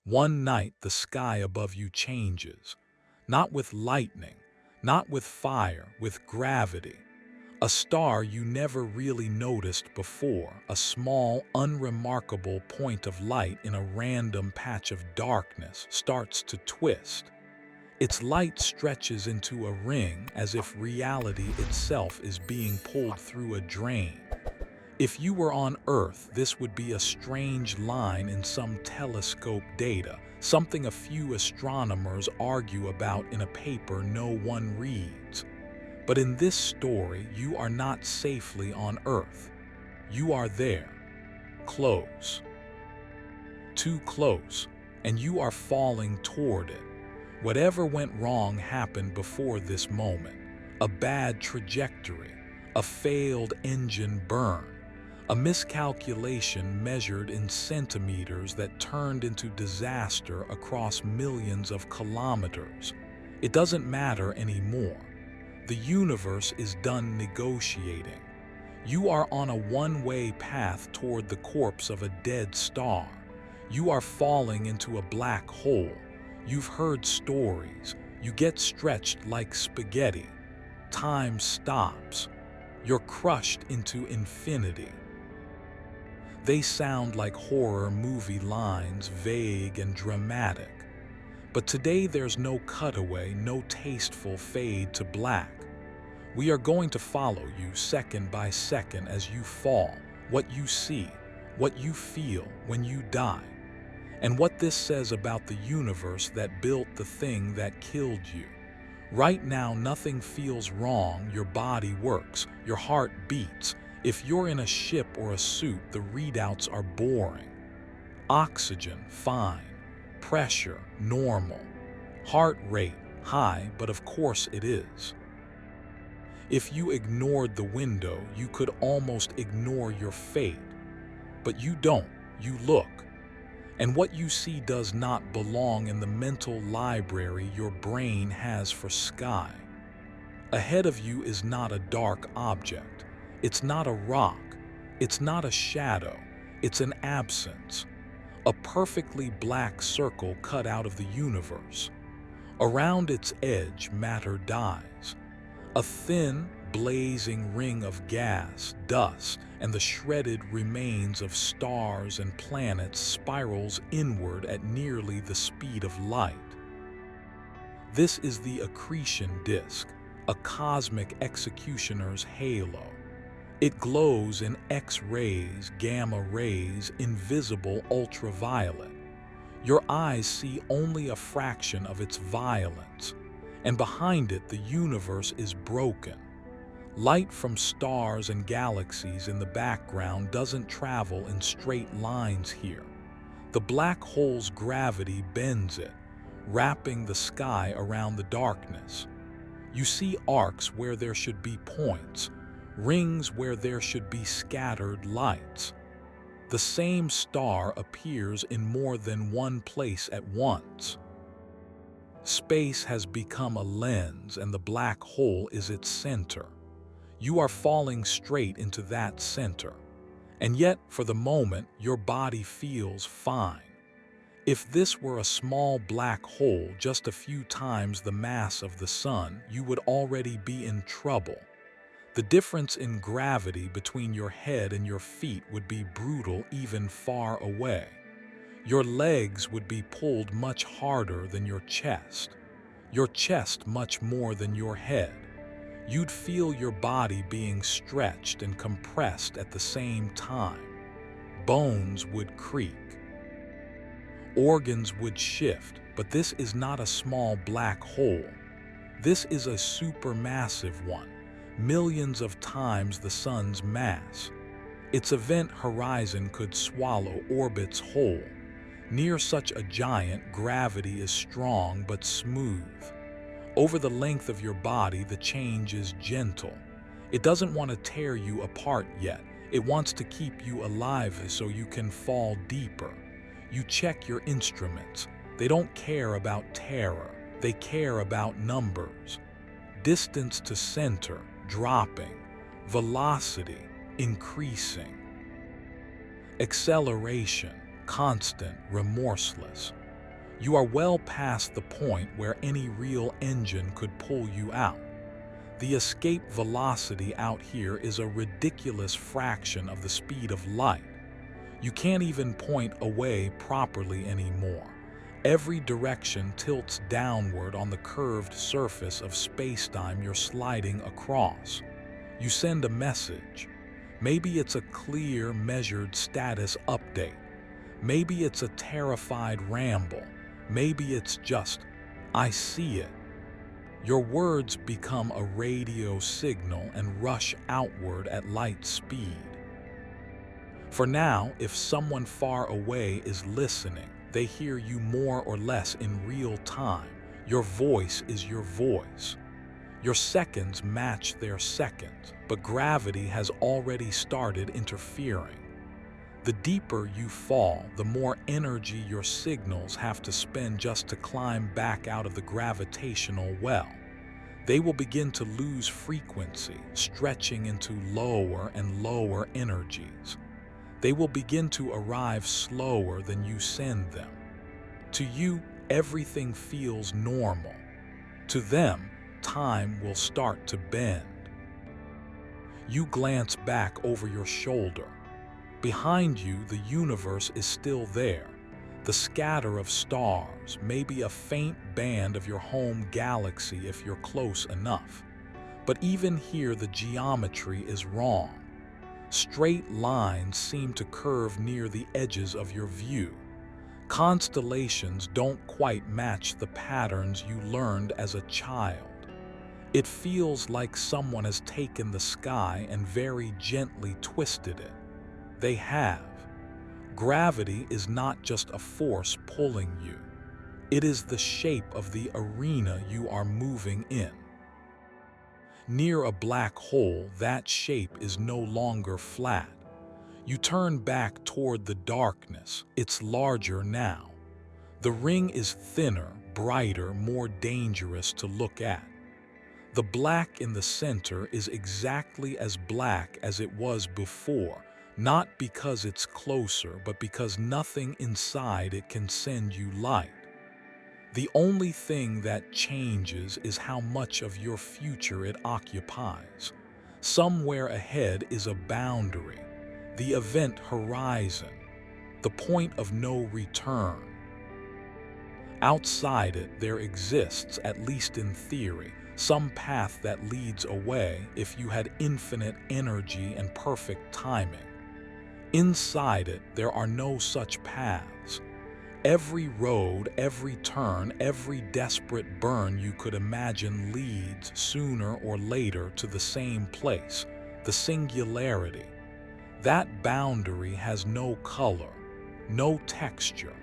One night the sky above you changes, not with lightning, not with fire, with gravity. A star you never really noticed before, a small, unremarkable point of light in a random patch of darkness, starts to twist. Its light stretches into a ring as if reality itself is being pulled through a drain. If you were on Earth, this would be a strange line in some telescope data, something a few astronomers argue about in a paper no one reads. But in this story, you are not safely on Earth. You are there, close, too close, and you are falling toward it. Whatever went wrong happened before this moment. A bad trajectory, a failed engine burn, a miscalculation measured in centimeters that turned into disaster across millions of kilometers. It doesn't matter anymore. The universe is done negotiating. You are on a one-way path toward the corpse of a dead star. You are falling into a black hole. You've heard stories. You get stretched like spaghetti. Time stops. You're crushed into infinity. They sound like horror movie lines, vague and dramatic. But today there's no cutaway, no tasteful fade to black. We are going to follow you second by second as you fall, what you see, what you feel when you die, and what this says about the universe that built the thing that killed you. Right now, nothing feels wrong. Your body works, your heart beats. If you're in a ship or a suit, the readouts are boring. Oxygen, fine. Pressure, normal. Heart rate, high, but of course it is. If you ignored the window, you could almost ignore your fate. But you don't. You look. And what you see does not belong in the mental library your brain has for sky. Ahead of you is not a dark object. It's not a rock. It's not a shadow. It's an absence. A perfectly black circle cut out of the universe. Around its edge, matter dies. A thin, blazing ring of gas, dust, and the shredded remains of stars and planets spirals inward at nearly the speed of light. This is the accretion disk, a cosmic executioner's halo. It glows in X-rays, gamma rays, invisible ultraviolet. Your eyes see only a fraction of its violence, and behind it the universe is broken. Light from stars and galaxies in the background doesn't travel in straight lines here. The black hole's gravity bends it, wrapping the sky around the darkness. You see arcs where there should be points, rings where there should be scattered lights. The same star appears in more than one place at once. Space has become a lens, and the black hole is its center. You are falling straight into that center. And yet, for the moment, your body feels fine. If this were a small black hole just a few times the mass of the sun, you would already be in trouble. The difference in gravity between your head and your feet would be brutal even far away. Your legs would be pulled much harder than your chest much more than your head. You'd feel your body being stretched and compressed at the same time. Bones would creak. Organs would shift, but this is not a small black hole. This is a supermassive one. Millions of times the sun's mass. Its event horizon could swallow orbits whole. Near such a giant, gravity is strong but smooth. Over the length of your body, the change is gentle. It doesn't want to tear you apart yet. It wants to keep you alive so you can fall deeper. You check your instruments. They don't care about terror. They care about numbers. Distance to center, dropping. Velocity, increasing. Acceleration, constant, remorseless. You are well past the point where any real engine could pull you out. The escape velocity out here is a ridiculous fraction of the speed of light. You can't even point away properly anymore. Every direction tilts downward on the curved surface of spacetime you're sliding across. You send a message. Maybe it's a clear, measured status update. Maybe it's a terrified ramble. Maybe it's just, "I see it." Your words become a radio signal and rush outward at light speed. For now, if someone far away is listening, they hear you more or less in real time. Your voice is your voice. Your seconds match their seconds, but gravity has already started interfering. The deeper you fall, the more energy your signals have to spend just to climb back out of the gravitational well. They will begin to lose frequency, stretching into lower and lower energies. They will begin to arrive slower than you send them. To you, everything feels normal. To them, time will start to bend. You glance back over your shoulder. Behind you, the universe is still there. The scatter of stars, maybe a faint band of your home galaxy if you're close enough. But even here, the geometry is wrong. Straight lines seem to curve near the edges of your view. Constellations don't quite match the patterns you learned as a child. It feels like someone has taken the sky and very gently twisted it. They have. Gravity is not just a force pulling you. It is the shape of the arena you are moving in. Near a black hole, that shape is no longer flat. You turn back toward the darkness. It's larger now. The ring is thinner, brighter, more dangerous to look at. The black in the center is exactly as black as it was before, not because it's closer, but because nothing inside it can send you light. The only thing that changes is how much of your future it occupies. Somewhere ahead is a boundary, the event horizon, the point of no return. Outside it, there exists, at least in theory, some path that leads away if you had infinite energy and perfect timing. Inside it, there are no such paths. Every road, every turn, every desperate burn you could imagine leads sooner or later to the same place, the singularity. That boundary has no color, no texture,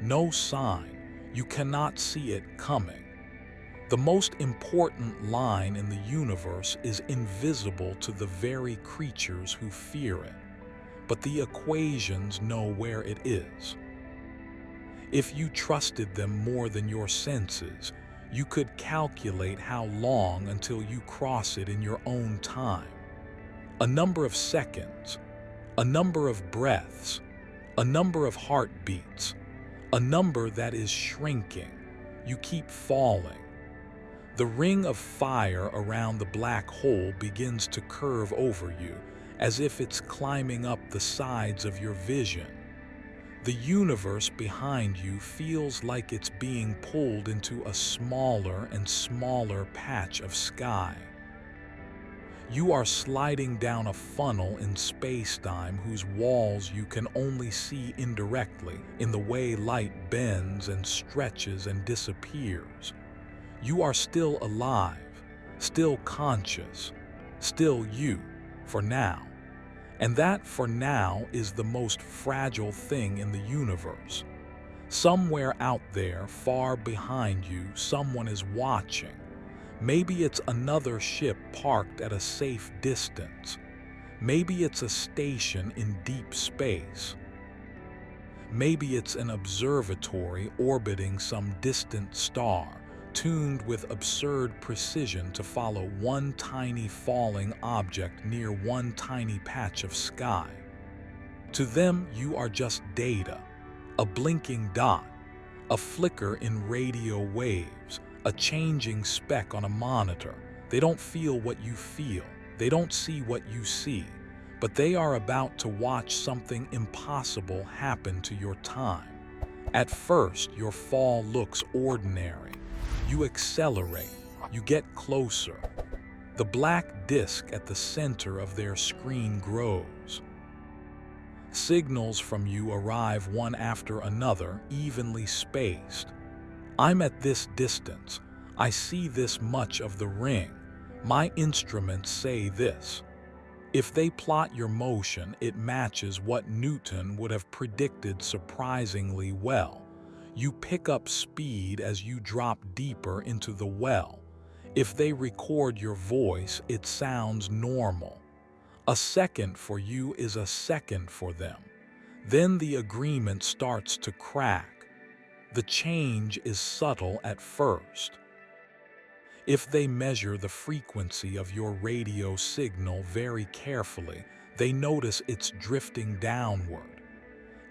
no sign. You cannot see it coming. The most important line in the universe is invisible to the very creatures who fear it, but the equations know where it is. If you trusted them more than your senses, you could calculate how long until you cross it in your own time. A number of seconds, a number of breaths, a number of heartbeats, a number that is shrinking. You keep falling. The ring of fire around the black hole begins to curve over you, as if it's climbing up the sides of your vision. The universe behind you feels like it's being pulled into a smaller and smaller patch of sky. You are sliding down a funnel in space-time whose walls you can only see indirectly in the way light bends and stretches and disappears. You are still alive, still conscious, still you, for now. And that, for now, is the most fragile thing in the universe. Somewhere out there, far behind you, someone is watching. Maybe it's another ship parked at a safe distance. Maybe it's a station in deep space. Maybe it's an observatory orbiting some distant star, tuned with absurd precision to follow one tiny falling object near one tiny patch of sky. To them, you are just data, a blinking dot, a flicker in radio waves, a changing speck on a monitor. They don't feel what you feel. They don't see what you see. But they are about to watch something impossible happen to your time. At first, your fall looks ordinary. You accelerate. You get closer. The black disk at the center of their screen grows. Signals from you arrive one after another, evenly spaced. I'm at this distance. I see this much of the ring. My instruments say this. If they plot your motion, it matches what Newton would have predicted surprisingly well. You pick up speed as you drop deeper into the well. If they record your voice, it sounds normal. A second for you is a second for them. Then the agreement starts to crack. The change is subtle at first. If they measure the frequency of your radio signal very carefully, they notice it's drifting downward.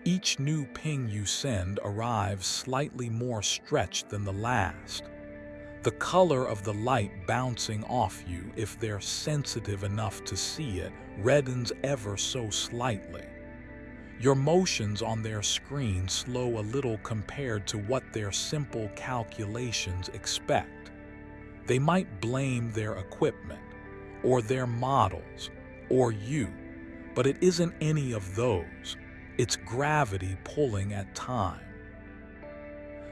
Each new ping you send arrives slightly more stretched than the last. The color of the light bouncing off you, if they're sensitive enough to see it, reddens ever so slightly. Your motions on their screen slow a little compared to what their simple calculations expect. They might blame their equipment, or their models, or you, but it isn't any of those. It's gravity pulling at time.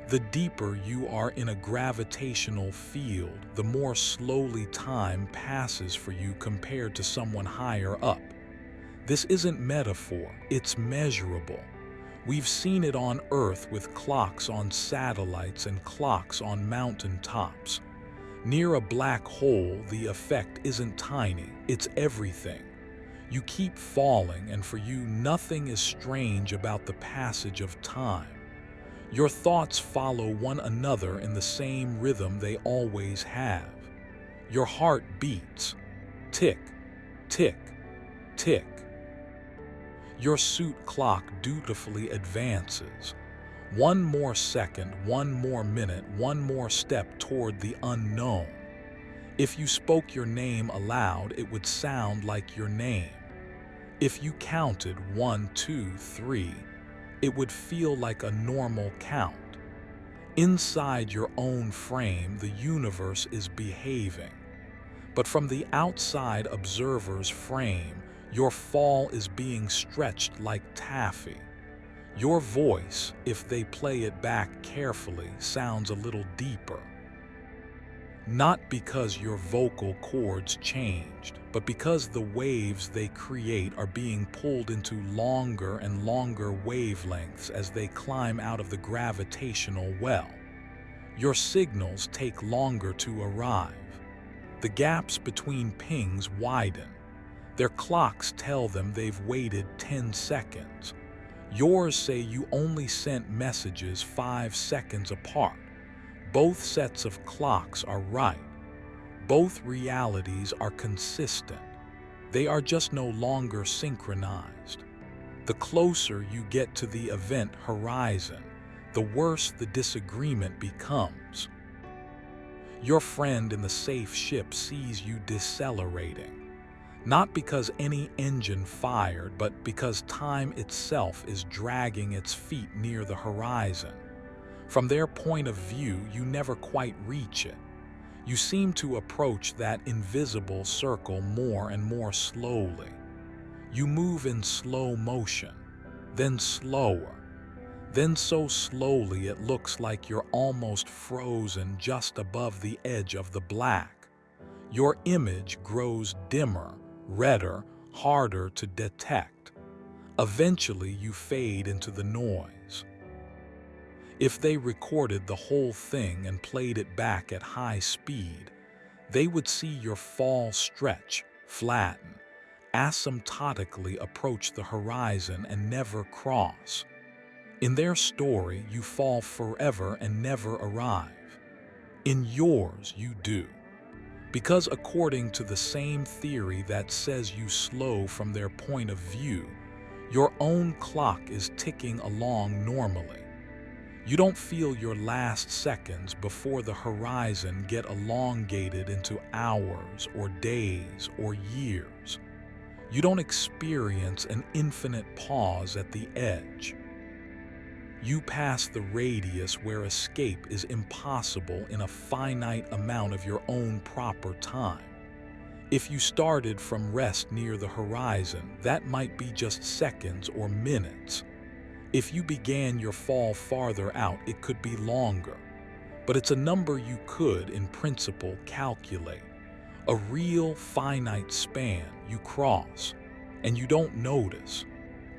The deeper you are in a gravitational field, the more slowly time passes for you compared to someone higher up. This isn't metaphor, it's measurable. We've seen it on Earth with clocks on satellites and clocks on mountain tops. Near a black hole, the effect isn't tiny, it's everything. You keep falling, and for you, nothing is strange about the passage of time. Your thoughts follow one another in the same rhythm they always have. Your heart beats. Tick, tick, tick. Your suit clock dutifully advances. One more second, one more minute, one more step toward the unknown. If you spoke your name aloud, it would sound like your name. If you counted 1, 2, 3, it would feel like a normal count. Inside your own frame, the universe is behaving. But from the outside observer's frame, your fall is being stretched like taffy. Your voice, if they play it back carefully, sounds a little deeper. Not because your vocal cords changed, but because the waves they create are being pulled into longer and longer wavelengths as they climb out of the gravitational well. Your signals take longer to arrive. The gaps between pings widen. Their clocks tell them they've waited 10 seconds. Yours say you only sent messages 5 seconds apart. Both sets of clocks are right. Both realities are consistent. They are just no longer synchronized. The closer you get to the event horizon, the worse the disagreement becomes. Your friend in the safe ship sees you decelerating. Not because any engine fired, but because time itself is dragging its feet near the horizon. From their point of view, you never quite reach it. You seem to approach that invisible circle more and more slowly. You move in slow motion, then slower, then so slowly it looks like you're almost frozen just above the edge of the black. Your image grows dimmer, redder, harder to detect. Eventually, you fade into the noise. If they recorded the whole thing and played it back at high speed, they would see your fall stretch, flatten, asymptotically approach the horizon and never cross. In their story, you fall forever and never arrive. In yours, you do. Because according to the same theory that says you slow from their point of view, your own clock is ticking along normally. You don't feel your last seconds before the horizon get elongated into hours or days or years. You don't experience an infinite pause at the edge. You pass the radius where escape is impossible in a finite amount of your own proper time. If you started from rest near the horizon, that might be just seconds or minutes. If you began your fall farther out, it could be longer. But it's a number you could, in principle, calculate. A real finite span you cross, and you don't notice.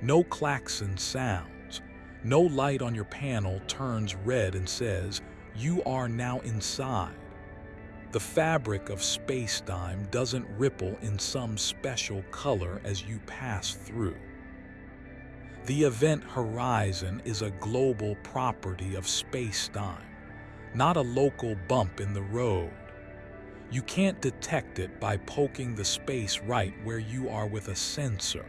No klaxon sounds. No light on your panel turns red and says, "You are now inside." The fabric of space-time doesn't ripple in some special color as you pass through. The event horizon is a global property of space-time, not a local bump in the road. You can't detect it by poking the space right where you are with a sensor.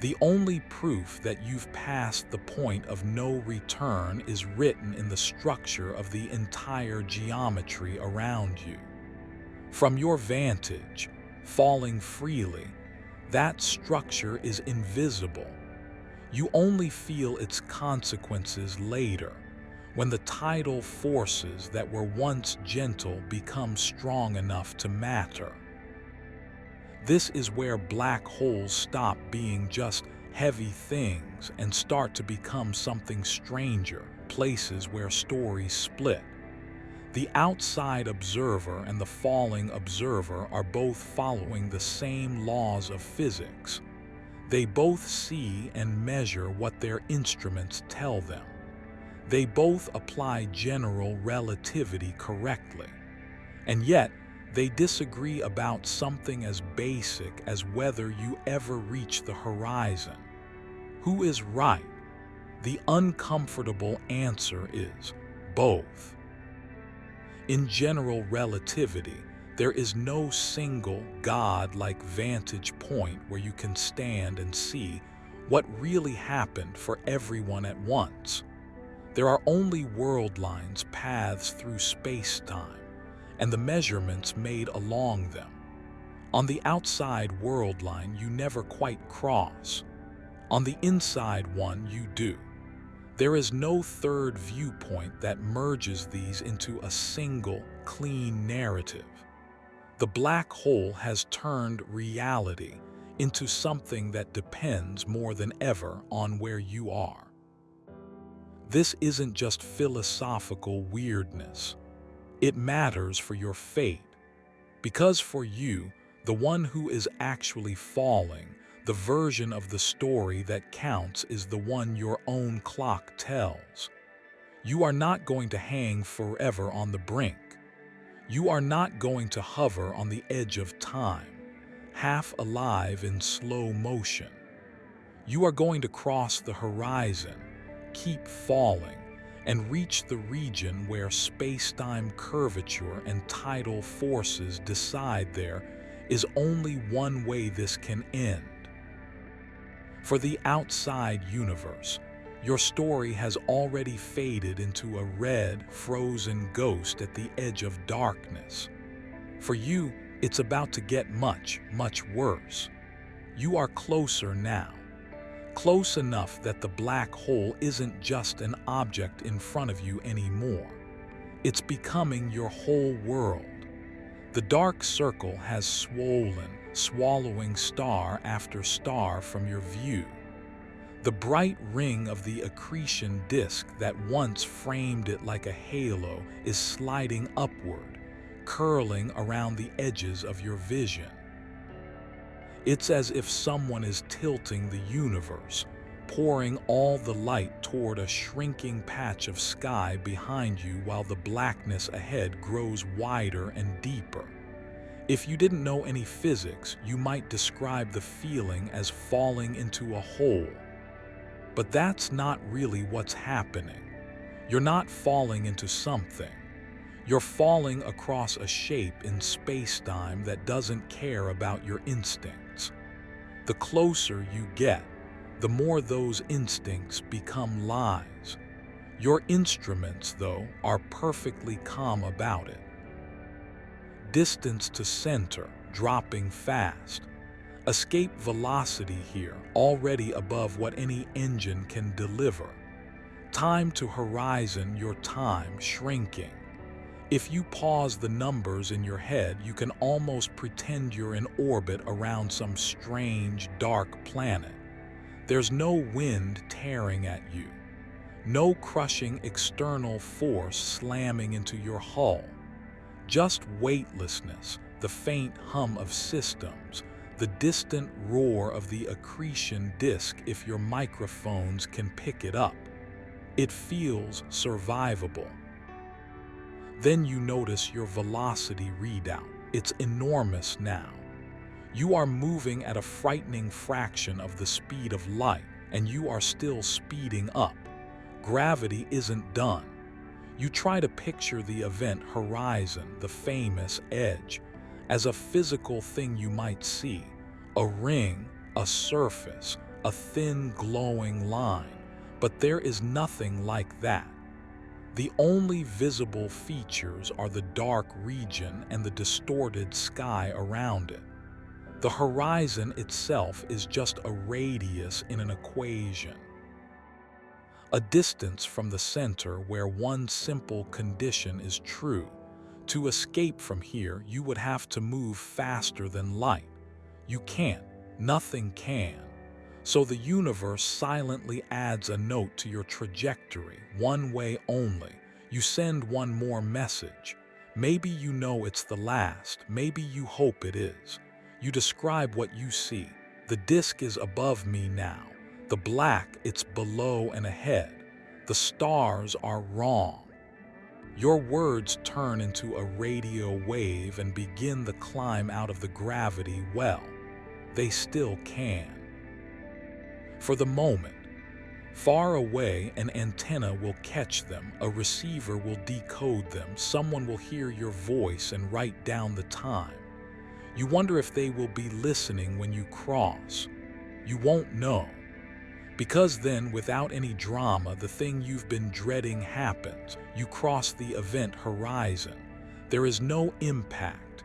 The only proof that you've passed the point of no return is written in the structure of the entire geometry around you. From your vantage, falling freely, that structure is invisible. You only feel its consequences later, when the tidal forces that were once gentle become strong enough to matter. This is where black holes stop being just heavy things and start to become something stranger, places where stories split. The outside observer and the falling observer are both following the same laws of physics. They both see and measure what their instruments tell them. They both apply general relativity correctly. And yet, they disagree about something as basic as whether you ever reach the horizon. Who is right? The uncomfortable answer is both. In general relativity, there is no single God-like vantage point where you can stand and see what really happened for everyone at once. There are only world lines, paths through space-time, and the measurements made along them. On the outside world line, you never quite cross. On the inside one, you do. There is no third viewpoint that merges these into a single, clean narrative. The black hole has turned reality into something that depends more than ever on where you are. This isn't just philosophical weirdness. It matters for your fate, because for you, the one who is actually falling, the version of the story that counts is the one your own clock tells. You are not going to hang forever on the brink. You are not going to hover on the edge of time, half alive in slow motion. You are going to cross the horizon, keep falling, and reach the region where space-time curvature and tidal forces decide there is only one way this can end. For the outside universe, your story has already faded into a red, frozen ghost at the edge of darkness. For you, it's about to get much, much worse. You are closer now. Close enough that the black hole isn't just an object in front of you anymore. It's becoming your whole world. The dark circle has swollen, swallowing star after star from your view. The bright ring of the accretion disk that once framed it like a halo is sliding upward, curling around the edges of your vision. It's as if someone is tilting the universe, pouring all the light toward a shrinking patch of sky behind you while the blackness ahead grows wider and deeper. If you didn't know any physics, you might describe the feeling as falling into a hole. But that's not really what's happening. You're not falling into something. You're falling across a shape in space-time that doesn't care about your instincts. The closer you get, the more those instincts become lies. Your instruments, though, are perfectly calm about it. Distance to center, dropping fast. Escape velocity here, already above what any engine can deliver. Time to horizon, your time shrinking. If you pause the numbers in your head, you can almost pretend you're in orbit around some strange, dark planet. There's no wind tearing at you. No crushing external force slamming into your hull. Just weightlessness, the faint hum of systems, the distant roar of the accretion disk if your microphones can pick it up. It feels survivable. Then you notice your velocity readout. It's enormous now. You are moving at a frightening fraction of the speed of light, and you are still speeding up. Gravity isn't done. You try to picture the event horizon, the famous edge, as a physical thing you might see. A ring, a surface, a thin glowing line. But there is nothing like that. The only visible features are the dark region and the distorted sky around it. The horizon itself is just a radius in an equation. A distance from the center where one simple condition is true. To escape from here, you would have to move faster than light. You can't. Nothing can. So the universe silently adds a note to your trajectory, one way only. You send one more message. Maybe you know it's the last. Maybe you hope it is. You describe what you see. The disk is above me now. The black, it's below and ahead. The stars are wrong. Your words turn into a radio wave and begin the climb out of the gravity well. They still can. For the moment, far away, an antenna will catch them, a receiver will decode them, someone will hear your voice and write down the time. You wonder if they will be listening when you cross. You won't know. Because then, without any drama, the thing you've been dreading happens. You cross the event horizon. There is no impact,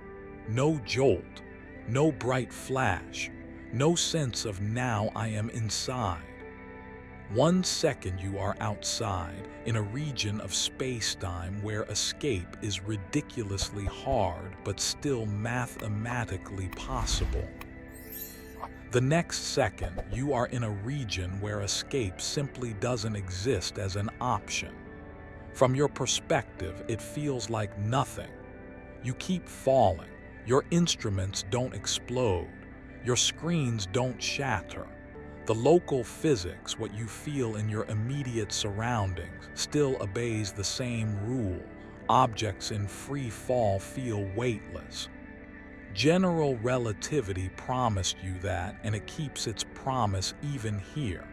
no jolt, no bright flash, no sense of now I am inside. 1 second you are outside, in a region of space-time where escape is ridiculously hard but still mathematically possible. The next second, you are in a region where escape simply doesn't exist as an option. From your perspective, it feels like nothing. You keep falling. Your instruments don't explode. Your screens don't shatter. The local physics, what you feel in your immediate surroundings, still obeys the same rule. Objects in free fall feel weightless. General relativity promised you that, and it keeps its promise even here.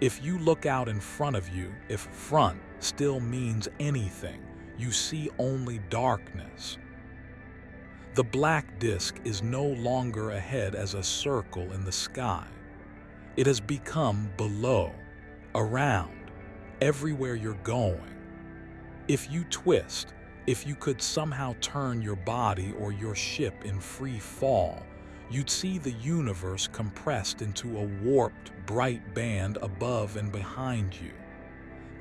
If you look out in front of you, if front still means anything, you see only darkness. The black disk is no longer ahead as a circle in the sky. It has become below, around, everywhere you're going. If you twist, if you could somehow turn your body or your ship in free fall, you'd see the universe compressed into a warped, bright band above and behind you.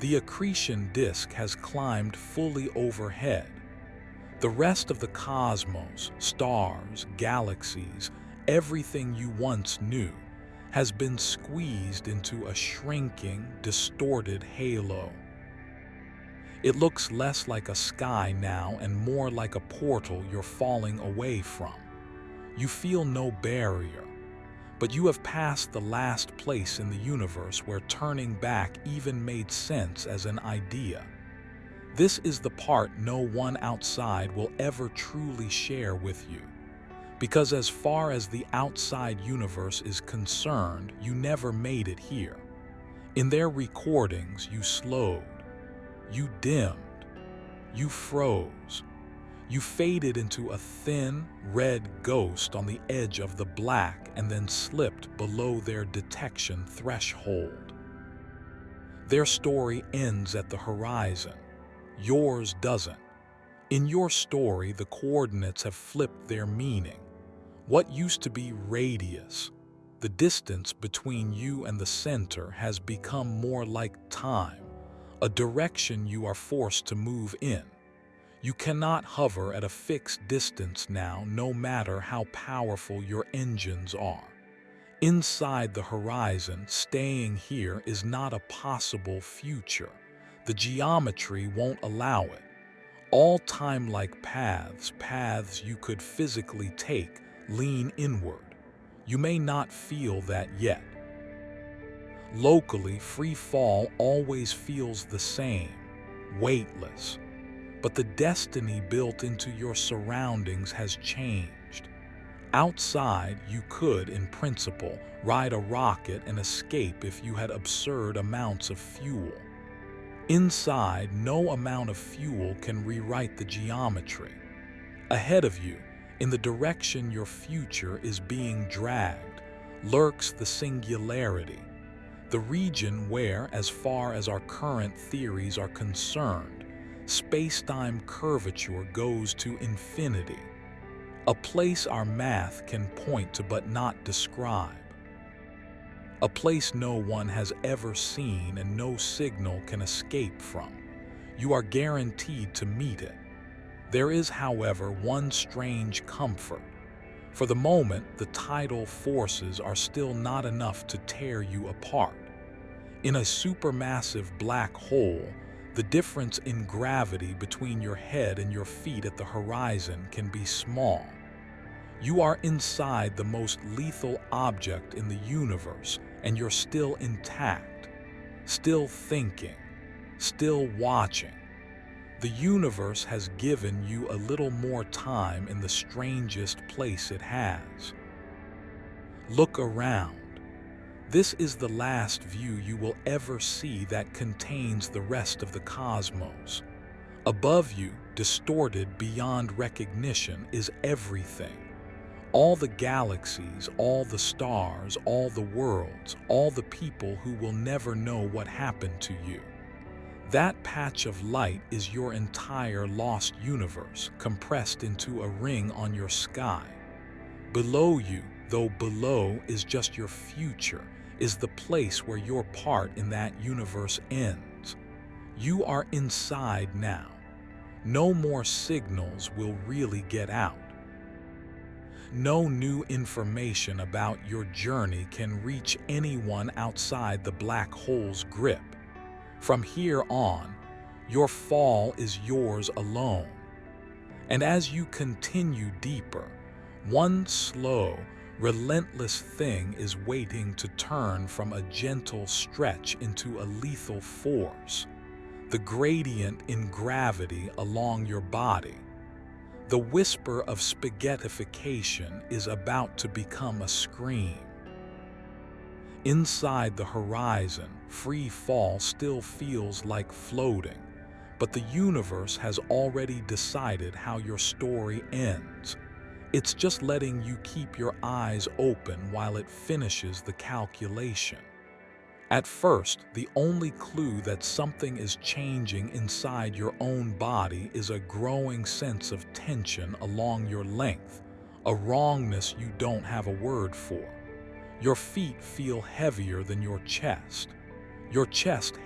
The accretion disk has climbed fully overhead. The rest of the cosmos, stars, galaxies, everything you once knew, has been squeezed into a shrinking, distorted halo. It looks less like a sky now and more like a portal you're falling away from. You feel no barrier, but you have passed the last place in the universe where turning back even made sense as an idea. This is the part no one outside will ever truly share with you. Because as far as the outside universe is concerned, you never made it here. In their recordings, you slowed. You dimmed, you froze, you faded into a thin, red ghost on the edge of the black and then slipped below their detection threshold. Their story ends at the horizon. Yours doesn't. In your story, the coordinates have flipped their meaning. What used to be radius, the distance between you and the center, has become more like time, a direction you are forced to move in. You cannot hover at a fixed distance now, no matter how powerful your engines are. Inside the horizon, staying here is not a possible future. The geometry won't allow it. All time-like paths you could physically take, lean inward. You may not feel that yet. Locally, free fall always feels the same, weightless. But the destiny built into your surroundings has changed. Outside, you could, in principle, ride a rocket and escape if you had absurd amounts of fuel. Inside, no amount of fuel can rewrite the geometry. Ahead of you, in the direction your future is being dragged, lurks the singularity, the region where, as far as our current theories are concerned, space-time curvature goes to infinity, a place our math can point to but not describe, a place no one has ever seen and no signal can escape from. You are guaranteed to meet it. There is, however, one strange comfort. For the moment, the tidal forces are still not enough to tear you apart. In a supermassive black hole, the difference in gravity between your head and your feet at the horizon can be small. You are inside the most lethal object in the universe, and you're still intact, still thinking, still watching. The universe has given you a little more time in the strangest place it has. Look around. This is the last view you will ever see that contains the rest of the cosmos. Above you, distorted beyond recognition, is everything. All the galaxies, all the stars, all the worlds, all the people who will never know what happened to you. That patch of light is your entire lost universe, compressed into a ring on your sky. Below you, though below is just your future, is the place where your part in that universe ends. You are inside now. No more signals will really get out. No new information about your journey can reach anyone outside the black hole's grip. From here on, your fall is yours alone. And as you continue deeper, one slow, relentless thing is waiting to turn from a gentle stretch into a lethal force. The gradient in gravity along your body. The whisper of spaghettification is about to become a scream. Inside the horizon, free fall still feels like floating, but the universe has already decided how your story ends. It's just letting you keep your eyes open while it finishes the calculation. At first, the only clue that something is changing inside your own body is a growing sense of tension along your length, a wrongness you don't have a word for. Your feet feel heavier than your chest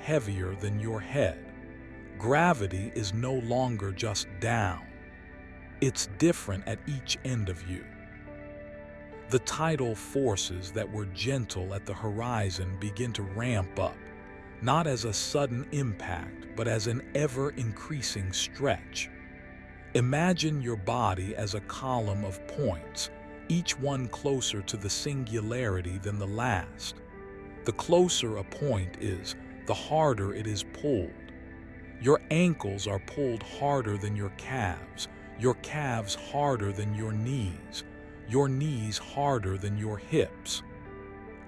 heavier than your head. Gravity is no longer just down. It's different at each end of you. The tidal forces that were gentle at the horizon begin to ramp up, not as a sudden impact, but as an ever-increasing stretch. Imagine your body as a column of points, each one closer to the singularity than the last. The closer a point is, the harder it is pulled. Your ankles are pulled harder than your calves harder than your knees harder than your hips.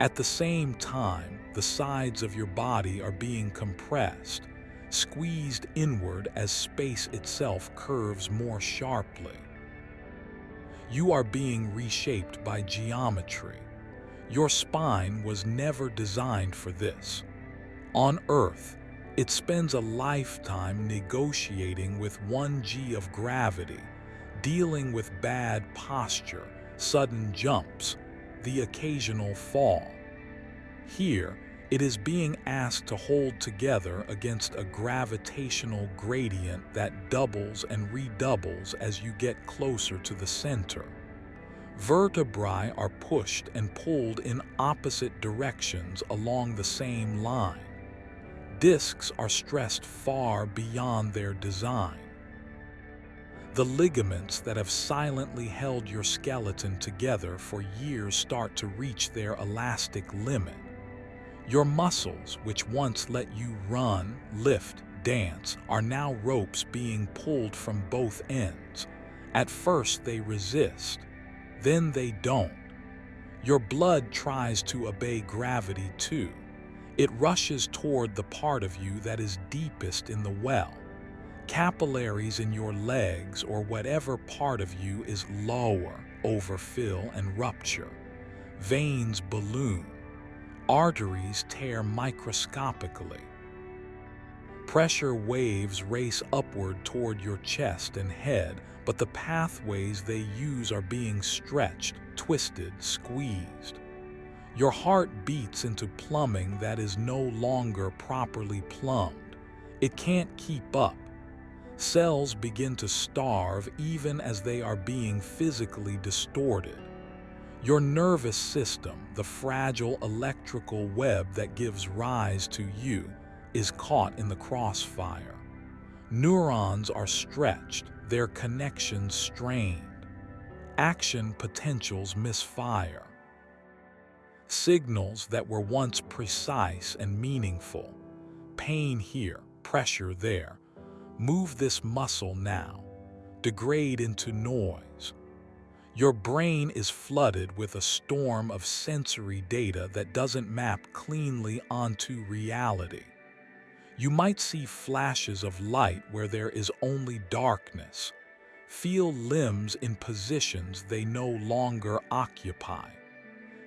At the same time, the sides of your body are being compressed, squeezed inward as space itself curves more sharply. You are being reshaped by geometry. Your spine was never designed for this. On Earth, it spends a lifetime negotiating with 1 g of gravity, dealing with bad posture, sudden jumps, the occasional fall. Here, it is being asked to hold together against a gravitational gradient that doubles and redoubles as you get closer to the center. Vertebrae are pushed and pulled in opposite directions along the same line. Discs are stressed far beyond their design. The ligaments that have silently held your skeleton together for years start to reach their elastic limit. Your muscles, which once let you run, lift, dance, are now ropes being pulled from both ends. At first they resist, then they don't. Your blood tries to obey gravity too. It rushes toward the part of you that is deepest in the well. Capillaries in your legs or whatever part of you is lower overfill and rupture. Veins balloon. Arteries tear microscopically. Pressure waves race upward toward your chest and head, but the pathways they use are being stretched, twisted, squeezed. Your heart beats into plumbing that is no longer properly plumbed. It can't keep up. Cells begin to starve even as they are being physically distorted. Your nervous system, the fragile electrical web that gives rise to you, is caught in the crossfire. Neurons are stretched, their connections strained. Action potentials misfire. Signals that were once precise and meaningful, pain here, pressure there, move this muscle now, degrade into noise. Your brain is flooded with a storm of sensory data that doesn't map cleanly onto reality. You might see flashes of light where there is only darkness, feel limbs in positions they no longer occupy.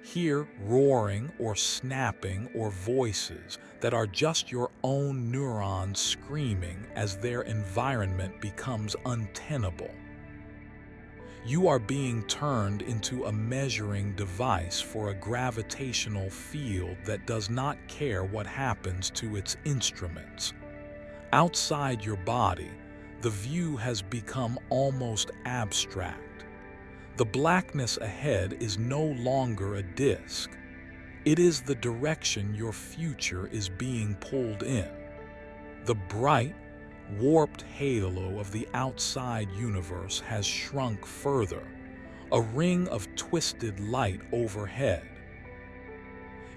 Hear roaring or snapping or voices that are just your own neurons screaming as their environment becomes untenable. You are being turned into a measuring device for a gravitational field that does not care what happens to its instruments. Outside your body, the view has become almost abstract. The blackness ahead is no longer a disk. It is the direction your future is being pulled in. The bright, warped halo of the outside universe has shrunk further, a ring of twisted light overhead.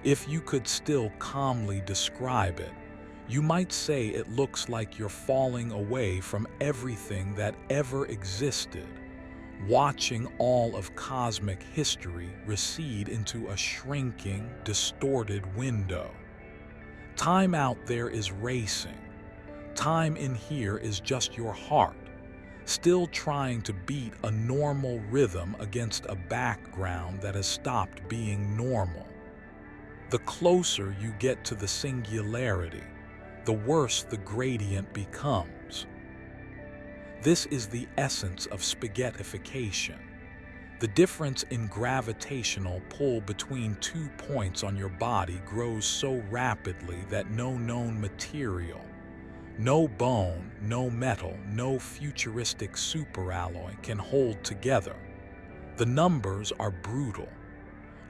If you could still calmly describe it, you might say it looks like you're falling away from everything that ever existed, watching all of cosmic history recede into a shrinking, distorted window. Time out there is racing. Time in here is just your heart, still trying to beat a normal rhythm against a background that has stopped being normal. The closer you get to the singularity, the worse the gradient becomes. This is the essence of spaghettification. The difference in gravitational pull between 2 points on your body grows so rapidly that no known material, no bone, no metal, no futuristic superalloy can hold together. The numbers are brutal.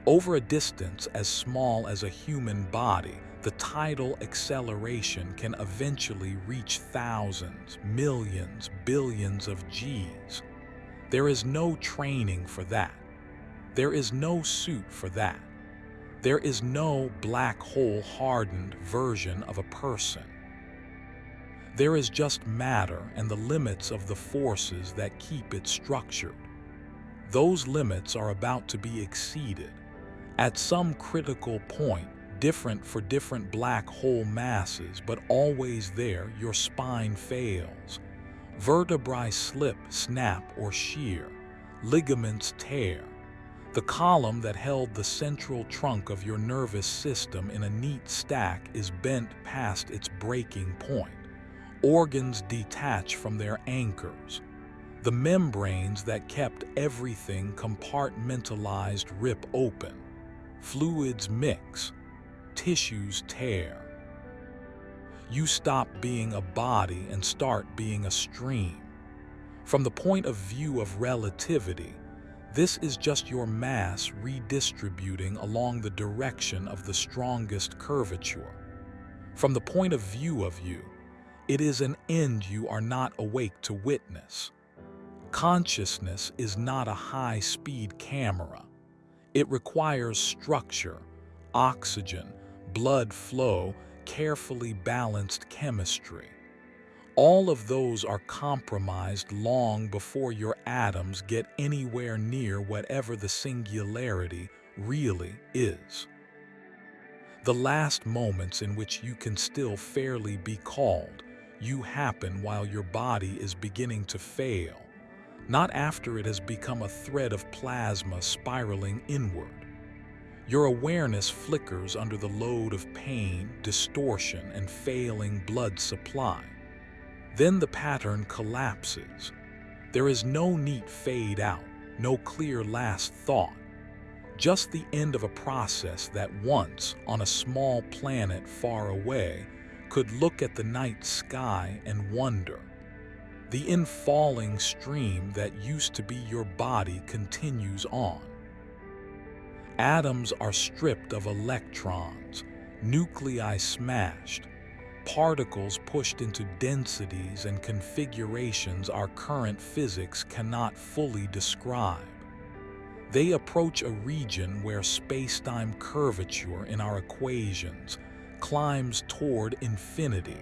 Over a distance as small as a human body, the tidal acceleration can eventually reach thousands, millions, billions of Gs. There is no training for that. There is no suit for that. There is no black hole hardened version of a person. There is just matter and the limits of the forces that keep it structured. Those limits are about to be exceeded. At some critical point, different for different black hole masses, but always there, your spine fails. Vertebrae slip, snap, or shear. Ligaments tear. The column that held the central trunk of your nervous system in a neat stack is bent past its breaking point. Organs detach from their anchors. The membranes that kept everything compartmentalized rip open. Fluids mix. Tissues tear. You stop being a body and start being a stream. From the point of view of relativity, this is just your mass redistributing along the direction of the strongest curvature. From the point of view of you, it is an end you are not awake to witness. Consciousness is not a high-speed camera. It requires structure, oxygen, blood flow, carefully balanced chemistry. All of those are compromised long before your atoms get anywhere near whatever the singularity really is. The last moments in which you can still fairly be called you happen while your body is beginning to fail, not after it has become a thread of plasma spiraling inward. Your awareness flickers under the load of pain, distortion, and failing blood supply. Then the pattern collapses. There is no neat fade out, no clear last thought. Just the end of a process that once, on a small planet far away, could look at the night sky and wonder. The infalling stream that used to be your body continues on. Atoms are stripped of electrons, nuclei smashed, particles pushed into densities and configurations our current physics cannot fully describe. They approach a region where space-time curvature in our equations climbs toward infinity.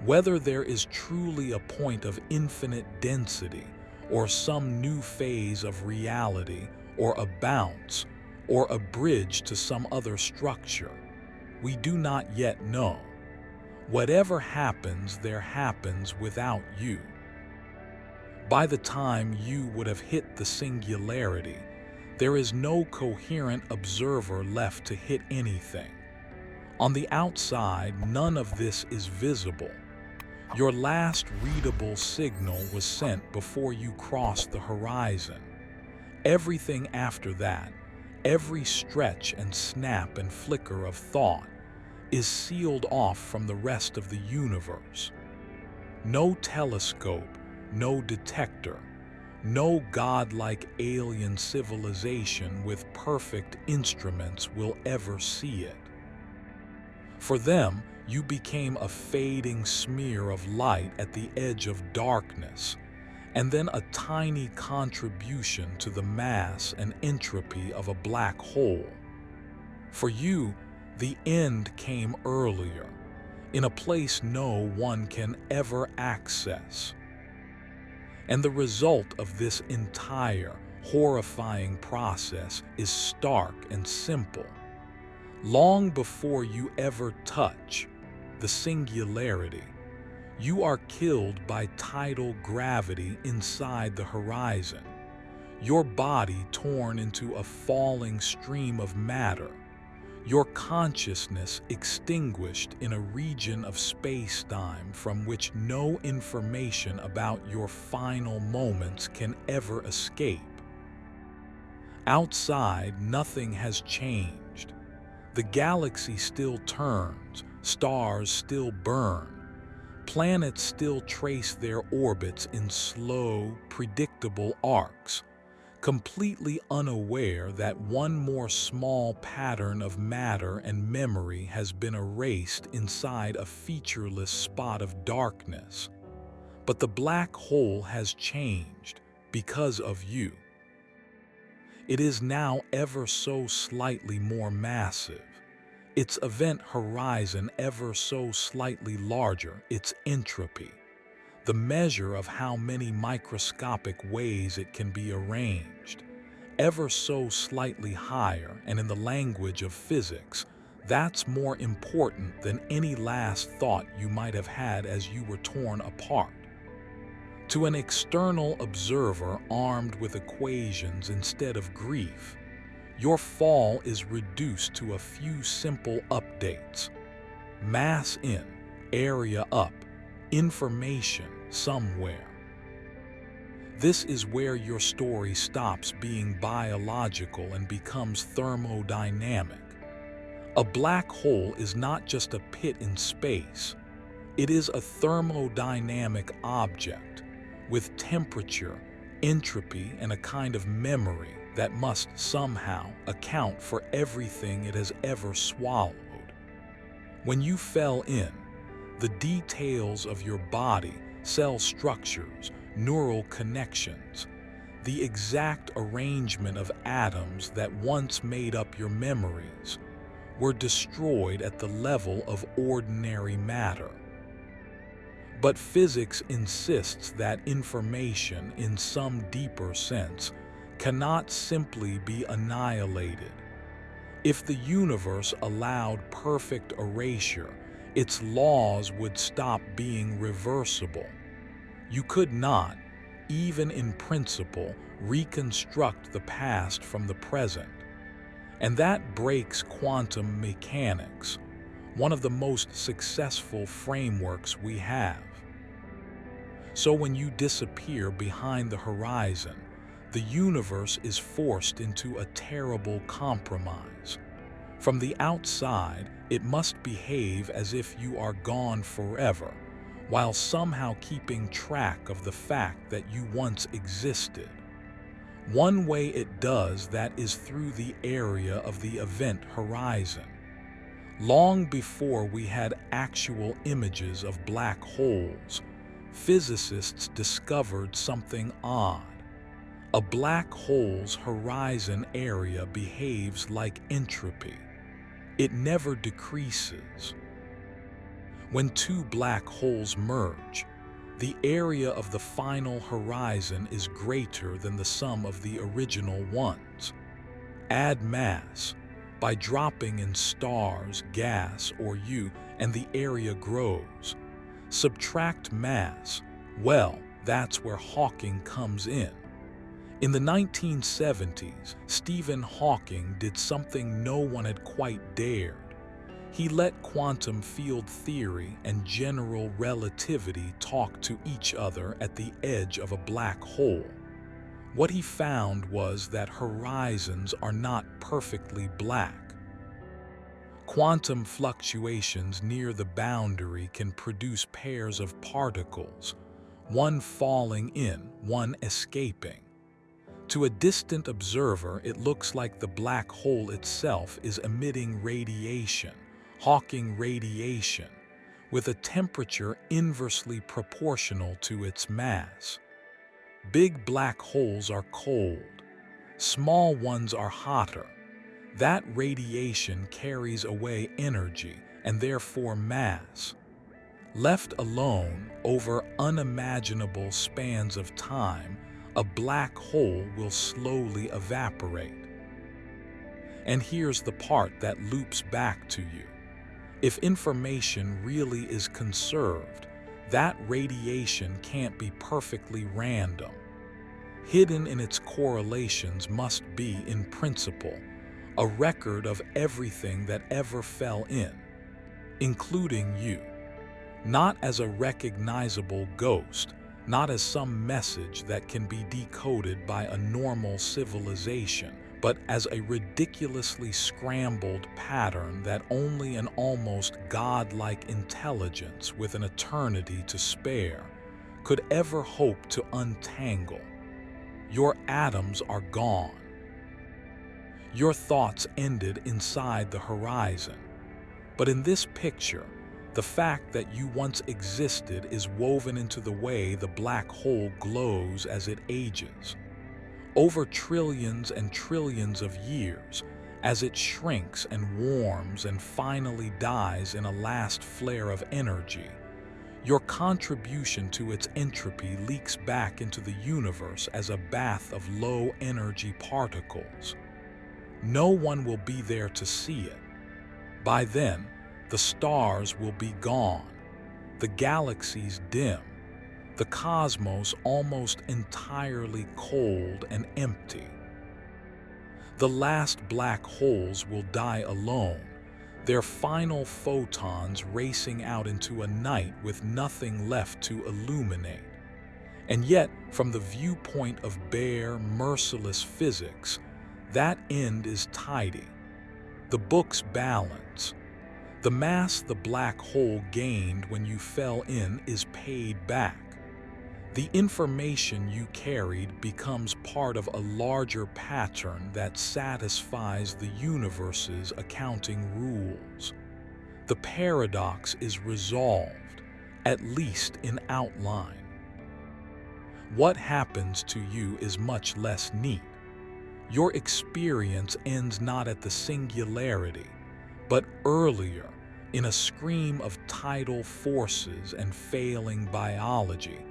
Whether there is truly a point of infinite density, or some new phase of reality, or a bounce, or a bridge to some other structure, we do not yet know. Whatever happens, there happens without you. By the time you would have hit the singularity, there is no coherent observer left to hit anything. On the outside, none of this is visible. Your last readable signal was sent before you crossed the horizon. Everything after that, every stretch and snap and flicker of thought, is sealed off from the rest of the universe. No telescope, no detector, no godlike alien civilization with perfect instruments will ever see it. For them, you became a fading smear of light at the edge of darkness, and then a tiny contribution to the mass and entropy of a black hole. For you, the end came earlier, in a place no one can ever access. And the result of this entire, horrifying process is stark and simple. Long before you ever touch the singularity, you are killed by tidal gravity inside the horizon, your body torn into a falling stream of matter, your consciousness extinguished in a region of space-time from which no information about your final moments can ever escape. Outside, nothing has changed. The galaxy still turns, stars still burn, planets still trace their orbits in slow, predictable arcs, completely unaware that one more small pattern of matter and memory has been erased inside a featureless spot of darkness. But the black hole has changed because of you. It is now ever so slightly more massive, its event horizon ever so slightly larger, its entropy, the measure of how many microscopic ways it can be arranged, ever so slightly higher, and in the language of physics, that's more important than any last thought you might have had as you were torn apart. To an external observer armed with equations instead of grief, your fall is reduced to a few simple updates. Mass in, area up, information somewhere. This is where your story stops being biological and becomes thermodynamic. A black hole is not just a pit in space. It is a thermodynamic object with temperature, entropy, and a kind of memory that must somehow account for everything it has ever swallowed. When you fell in, the details of your body, cell structures, neural connections, the exact arrangement of atoms that once made up your memories, were destroyed at the level of ordinary matter. But physics insists that information, in some deeper sense, cannot simply be annihilated. If the universe allowed perfect erasure, its laws would stop being reversible. You could not, even in principle, reconstruct the past from the present. And that breaks quantum mechanics, one of the most successful frameworks we have. So when you disappear behind the horizon, the universe is forced into a terrible compromise. From the outside, it must behave as if you are gone forever, while somehow keeping track of the fact that you once existed. One way it does that is through the area of the event horizon. Long before we had actual images of black holes, physicists discovered something odd. A black hole's horizon area behaves like entropy. It never decreases. When two black holes merge, the area of the final horizon is greater than the sum of the original ones. Add mass by dropping in stars, gas, or you, and the area grows. Subtract mass, well, that's where Hawking comes in. In the 1970s, Stephen Hawking did something no one had quite dared. He let quantum field theory and general relativity talk to each other at the edge of a black hole. What he found was that horizons are not perfectly black. Quantum fluctuations near the boundary can produce pairs of particles, one falling in, one escaping. To a distant observer, it looks like the black hole itself is emitting radiation, Hawking radiation, with a temperature inversely proportional to its mass. Big black holes are cold. Small ones are hotter. That radiation carries away energy and therefore mass. Left alone over unimaginable spans of time, a black hole will slowly evaporate. And here's the part that loops back to you. If information really is conserved, that radiation can't be perfectly random. Hidden in its correlations must be, in principle, a record of everything that ever fell in, including you. Not as a recognizable ghost, not as some message that can be decoded by a normal civilization, but as a ridiculously scrambled pattern that only an almost godlike intelligence with an eternity to spare could ever hope to untangle. Your atoms are gone. Your thoughts ended inside the horizon. But in this picture, the fact that you once existed is woven into the way the black hole glows as it ages. Over trillions and trillions of years, as it shrinks and warms and finally dies in a last flare of energy, your contribution to its entropy leaks back into the universe as a bath of low-energy particles. No one will be there to see it. By then, the stars will be gone, the galaxies dim, the cosmos almost entirely cold and empty. The last black holes will die alone, their final photons racing out into a night with nothing left to illuminate. And yet, from the viewpoint of bare, merciless physics, that end is tidy. The book's balance. The mass the black hole gained when you fell in is paid back. The information you carried becomes part of a larger pattern that satisfies the universe's accounting rules. The paradox is resolved, at least in outline. What happens to you is much less neat. Your experience ends not at the singularity, but earlier, in a scream of tidal forces and failing biology,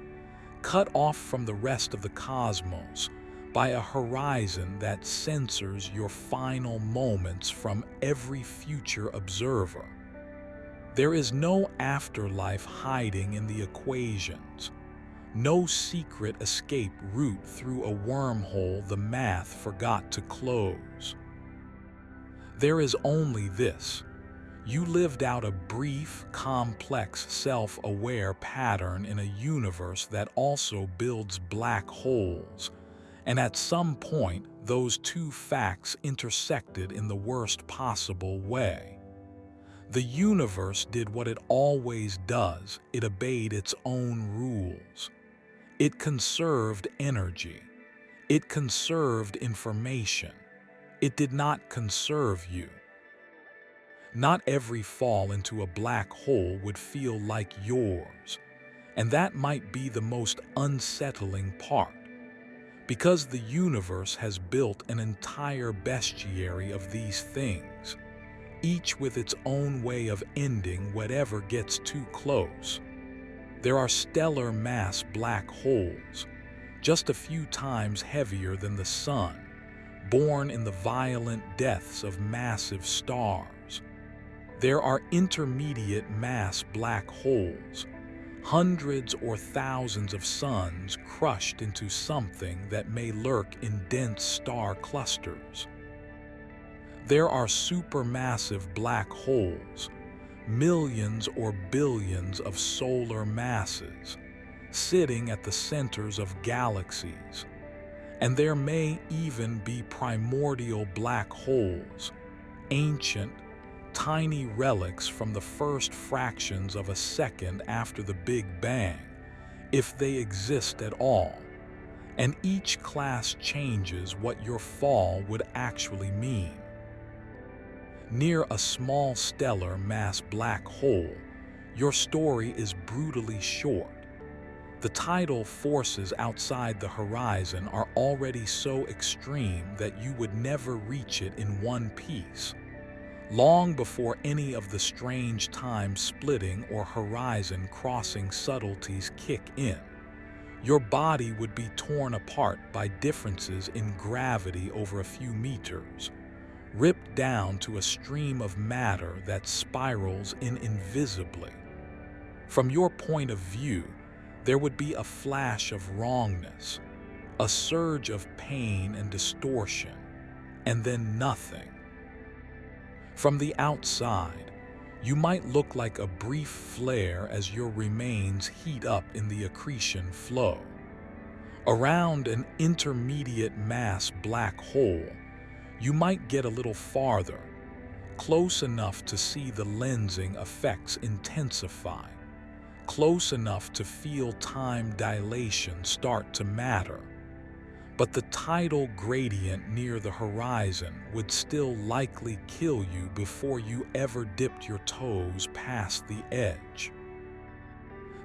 cut off from the rest of the cosmos by a horizon that censors your final moments from every future observer. There is no afterlife hiding in the equations, no secret escape route through a wormhole the math forgot to close. There is only this. You lived out a brief, complex, self-aware pattern in a universe that also builds black holes, and at some point, those two facts intersected in the worst possible way. The universe did what it always does. It obeyed its own rules. It conserved energy. It conserved information. It did not conserve you. Not every fall into a black hole would feel like yours, and that might be the most unsettling part, because the universe has built an entire bestiary of these things, each with its own way of ending whatever gets too close. There are stellar mass black holes, just a few times heavier than the sun, born in the violent deaths of massive stars. There are intermediate mass black holes, hundreds or thousands of suns crushed into something that may lurk in dense star clusters. There are supermassive black holes, millions or billions of solar masses, sitting at the centers of galaxies. And there may even be primordial black holes, ancient, tiny relics from the first fractions of a second after the Big Bang, if they exist at all. And each class changes what your fall would actually mean. Near a small stellar mass black hole, your story is brutally short. The tidal forces outside the horizon are already so extreme that you would never reach it in one piece. Long before any of the strange time-splitting or horizon-crossing subtleties kick in, your body would be torn apart by differences in gravity over a few meters, ripped down to a stream of matter that spirals in invisibly. From your point of view, there would be a flash of wrongness, a surge of pain and distortion, and then nothing. From the outside, you might look like a brief flare as your remains heat up in the accretion flow. Around an intermediate mass black hole, you might get a little farther, close enough to see the lensing effects intensify, close enough to feel time dilation start to matter. But the tidal gradient near the horizon would still likely kill you before you ever dipped your toes past the edge.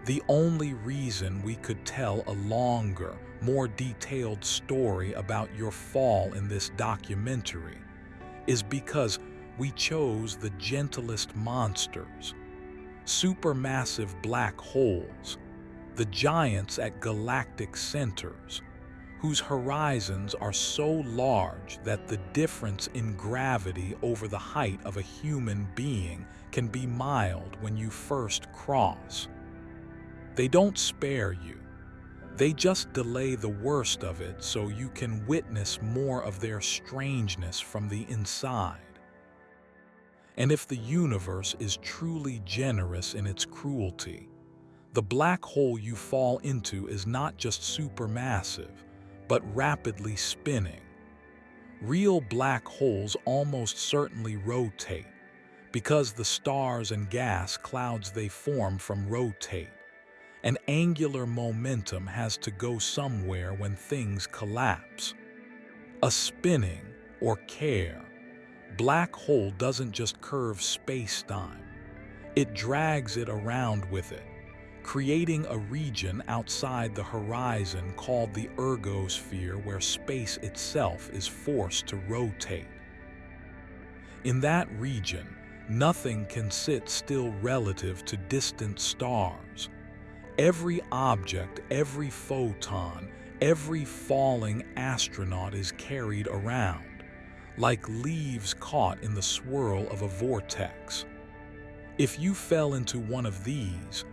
The only reason we could tell a longer, more detailed story about your fall in this documentary is because we chose the gentlest monsters, supermassive black holes, the giants at galactic centers, whose horizons are so large that the difference in gravity over the height of a human being can be mild when you first cross. They don't spare you. They just delay the worst of it so you can witness more of their strangeness from the inside. And if the universe is truly generous in its cruelty, the black hole you fall into is not just supermassive, but rapidly spinning. Real black holes almost certainly rotate, because the stars and gas clouds they form from rotate. And angular momentum has to go somewhere when things collapse. A spinning, or care, black hole doesn't just curve space-time. It drags it around with it, creating a region outside the horizon called the ergosphere where space itself is forced to rotate. In that region, nothing can sit still relative to distant stars. Every object, every photon, every falling astronaut is carried around, like leaves caught in the swirl of a vortex. If you fell into one of these,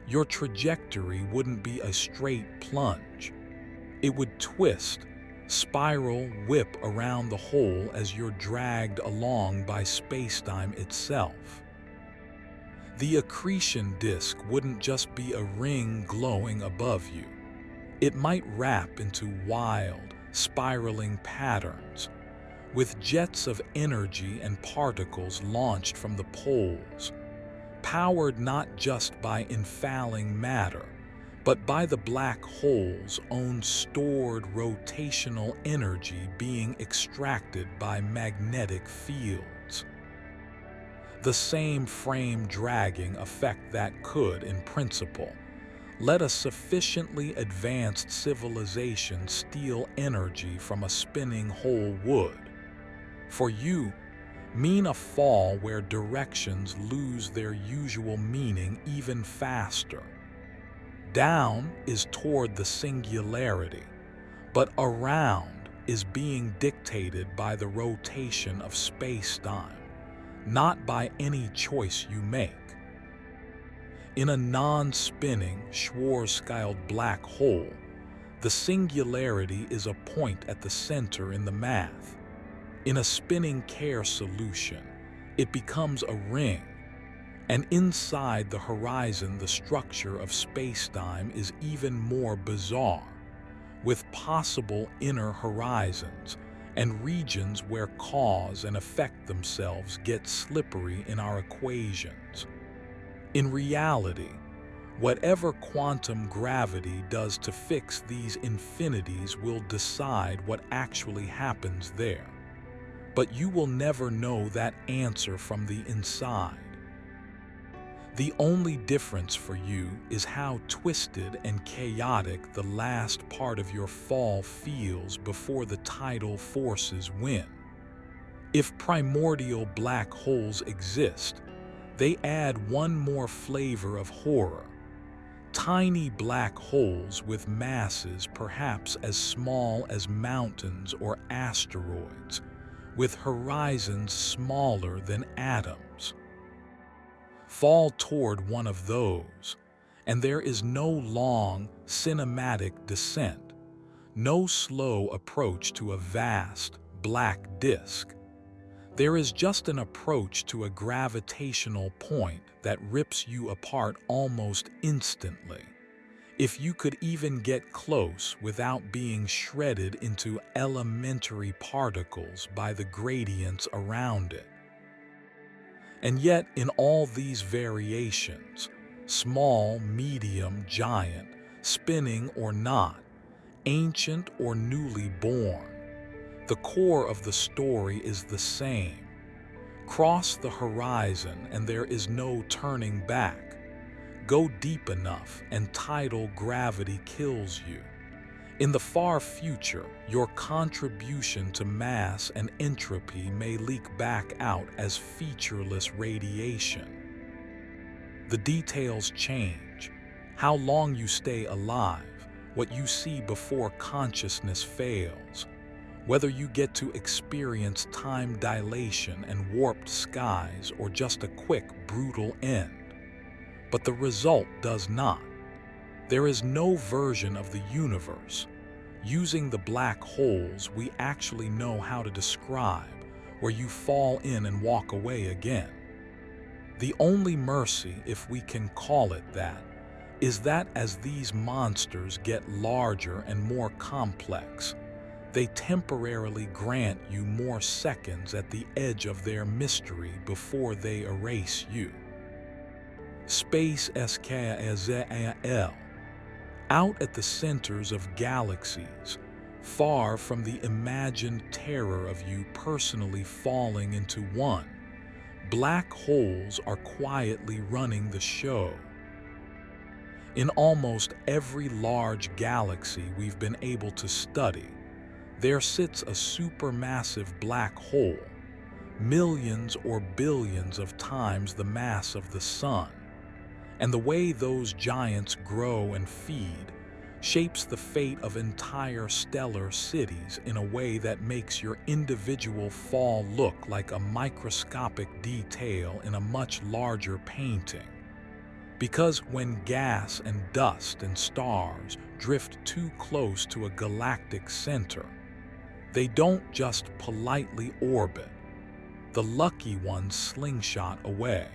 your trajectory wouldn't be a straight plunge. It would twist, spiral, whip around the hole as you're dragged along by spacetime itself. The accretion disk wouldn't just be a ring glowing above you. It might wrap into wild, spiraling patterns, with jets of energy and particles launched from the poles, powered not just by infalling matter, but by the black hole's own stored rotational energy being extracted by magnetic fields. The same frame dragging effect that could, in principle, let a sufficiently advanced civilization steal energy from a spinning hole would, for you, mean a fall where directions lose their usual meaning even faster. Down is toward the singularity, but around is being dictated by the rotation of space-time, not by any choice you make. In a non-spinning, Schwarzschild black hole, the singularity is a point at the center in the math. In a spinning Kerr solution, it becomes a ring, and inside the horizon the structure of spacetime is even more bizarre, with possible inner horizons and regions where cause and effect themselves get slippery in our equations. In reality, whatever quantum gravity does to fix these infinities will decide what actually happens there. But you will never know that answer from the inside. The only difference for you is how twisted and chaotic the last part of your fall feels before the tidal forces win. If primordial black holes exist, they add one more flavor of horror. Tiny black holes with masses perhaps as small as mountains or asteroids, with horizons smaller than atoms. Fall toward one of those, and there is no long, cinematic descent, no slow approach to a vast, black disk. There is just an approach to a gravitational point that rips you apart almost instantly, if you could even get close without being shredded into elementary particles by the gradients around it. And yet, in all these variations, small, medium, giant, spinning or not, ancient or newly born, the core of the story is the same. Cross the horizon and there is no turning back. Go deep enough and tidal gravity kills you. In the far future, your contribution to mass and entropy may leak back out as featureless radiation. The details change: how long you stay alive, what you see before consciousness fails, whether you get to experience time dilation and warped skies or just a quick, brutal end. But the result does not. There is no version of the universe, using the black holes we actually know how to describe, where you fall in and walk away again. The only mercy, if we can call it that, is that as these monsters get larger and more complex, they temporarily grant you more seconds at the edge of their mystery before they erase you. Space SKAZAL. Out at the centers of galaxies, far from the imagined terror of you personally falling into one, black holes are quietly running the show. In almost every large galaxy we've been able to study, there sits a supermassive black hole, millions or billions of times the mass of the Sun. And the way those giants grow and feed shapes the fate of entire stellar cities in a way that makes your individual fall look like a microscopic detail in a much larger painting. Because when gas and dust and stars drift too close to a galactic center, they don't just politely orbit. The lucky ones slingshot away.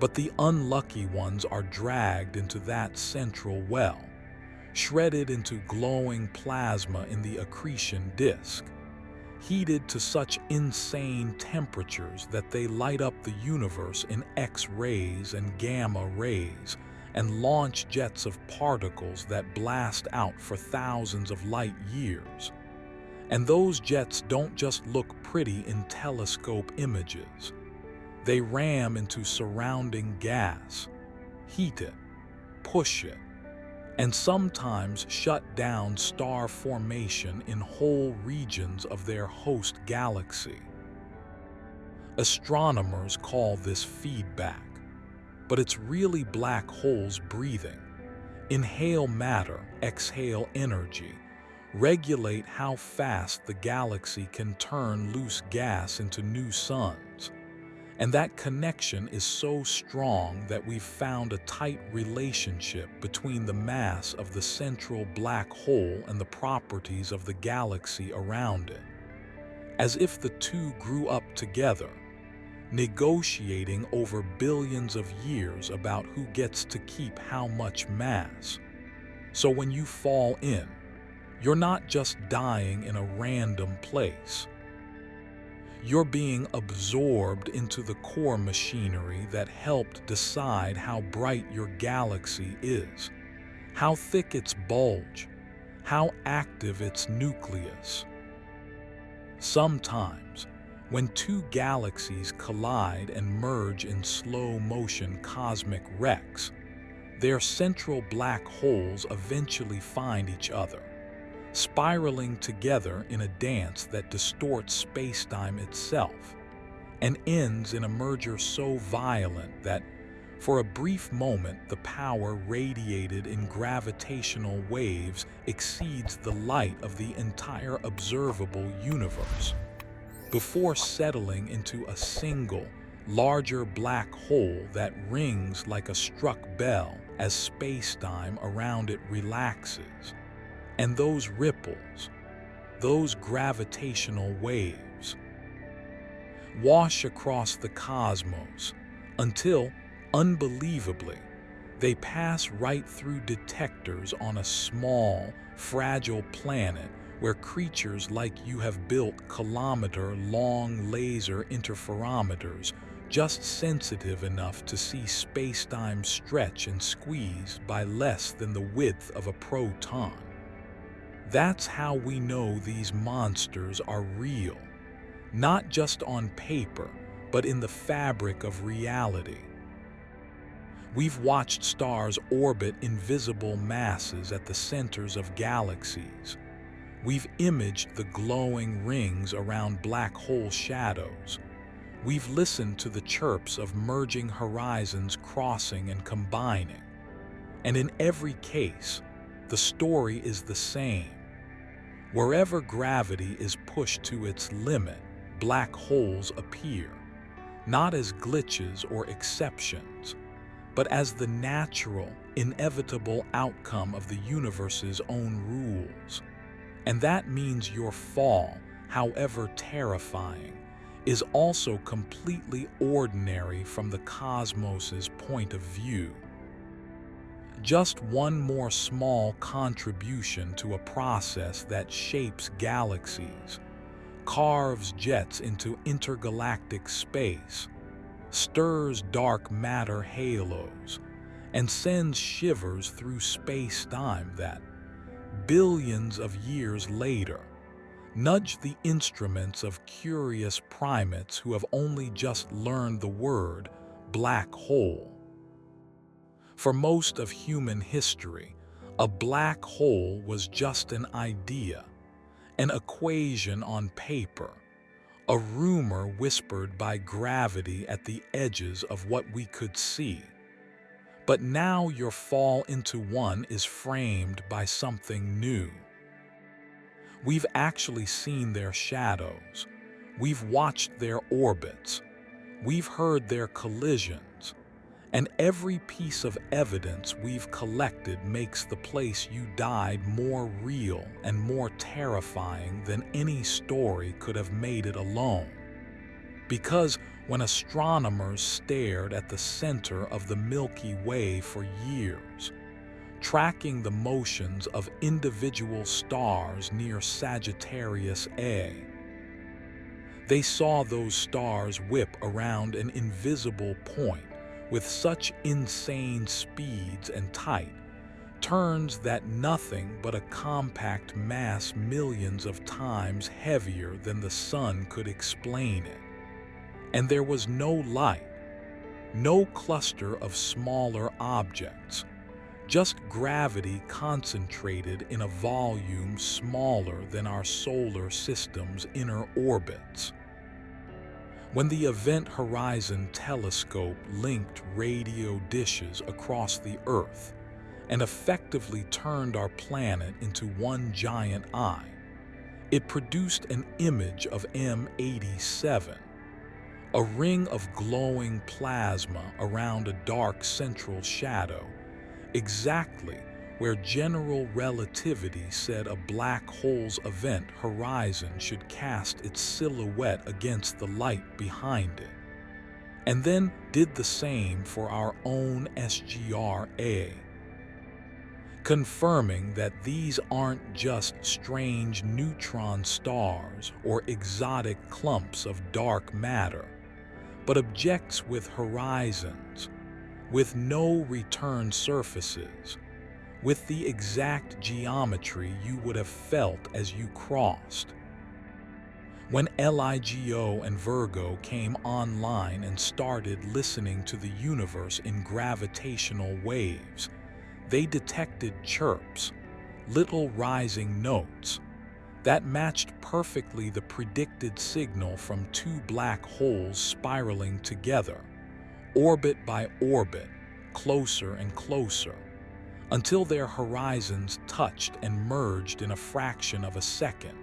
But the unlucky ones are dragged into that central well, shredded into glowing plasma in the accretion disk, heated to such insane temperatures that they light up the universe in X-rays and gamma rays and launch jets of particles that blast out for thousands of light years. And those jets don't just look pretty in telescope images. They ram into surrounding gas, heat it, push it, and sometimes shut down star formation in whole regions of their host galaxy. Astronomers call this feedback, but it's really black holes breathing. Inhale matter, exhale energy, regulate how fast the galaxy can turn loose gas into new suns. And that connection is so strong that we've found a tight relationship between the mass of the central black hole and the properties of the galaxy around it, as if the two grew up together, negotiating over billions of years about who gets to keep how much mass. So when you fall in, you're not just dying in a random place. You're being absorbed into the core machinery that helped decide how bright your galaxy is, how thick its bulge, how active its nucleus. Sometimes, when two galaxies collide and merge in slow-motion cosmic wrecks, their central black holes eventually find each other, spiraling together in a dance that distorts spacetime itself and ends in a merger so violent that, for a brief moment, the power radiated in gravitational waves exceeds the light of the entire observable universe, before settling into a single, larger black hole that rings like a struck bell as spacetime around it relaxes. And those ripples, those gravitational waves, wash across the cosmos until, unbelievably, they pass right through detectors on a small, fragile planet where creatures like you have built kilometer-long laser interferometers just sensitive enough to see spacetime stretch and squeeze by less than the width of a proton. That's how we know these monsters are real, not just on paper, but in the fabric of reality. We've watched stars orbit invisible masses at the centers of galaxies. We've imaged the glowing rings around black hole shadows. We've listened to the chirps of merging horizons crossing and combining. And in every case, the story is the same. Wherever gravity is pushed to its limit, black holes appear, not as glitches or exceptions, but as the natural, inevitable outcome of the universe's own rules. And that means your fall, however terrifying, is also completely ordinary from the cosmos's point of view. Just one more small contribution to a process that shapes galaxies, carves jets into intergalactic space, stirs dark matter halos, and sends shivers through space-time that, billions of years later, nudge the instruments of curious primates who have only just learned the word black hole. For most of human history, a black hole was just an idea, an equation on paper, a rumor whispered by gravity at the edges of what we could see. But now your fall into one is framed by something new. We've actually seen their shadows, we've watched their orbits, we've heard their collisions, and every piece of evidence we've collected makes the place you died more real and more terrifying than any story could have made it alone. Because when astronomers stared at the center of the Milky Way for years, tracking the motions of individual stars near Sagittarius A, they saw those stars whip around an invisible point with such insane speeds and tight turns that nothing but a compact mass millions of times heavier than the sun could explain it. And there was no light, no cluster of smaller objects, just gravity concentrated in a volume smaller than our solar system's inner orbits. When the Event Horizon Telescope linked radio dishes across the Earth and effectively turned our planet into one giant eye, it produced an image of M87, a ring of glowing plasma around a dark central shadow, exactly where general relativity said a black hole's event horizon should cast its silhouette against the light behind it, and then did the same for our own SGR-A, confirming that these aren't just strange neutron stars or exotic clumps of dark matter, but objects with horizons, with no return surfaces, with the exact geometry you would have felt as you crossed. When LIGO and Virgo came online and started listening to the universe in gravitational waves, they detected chirps, little rising notes, that matched perfectly the predicted signal from two black holes spiraling together, orbit by orbit, closer and closer, until their horizons touched and merged in a fraction of a second,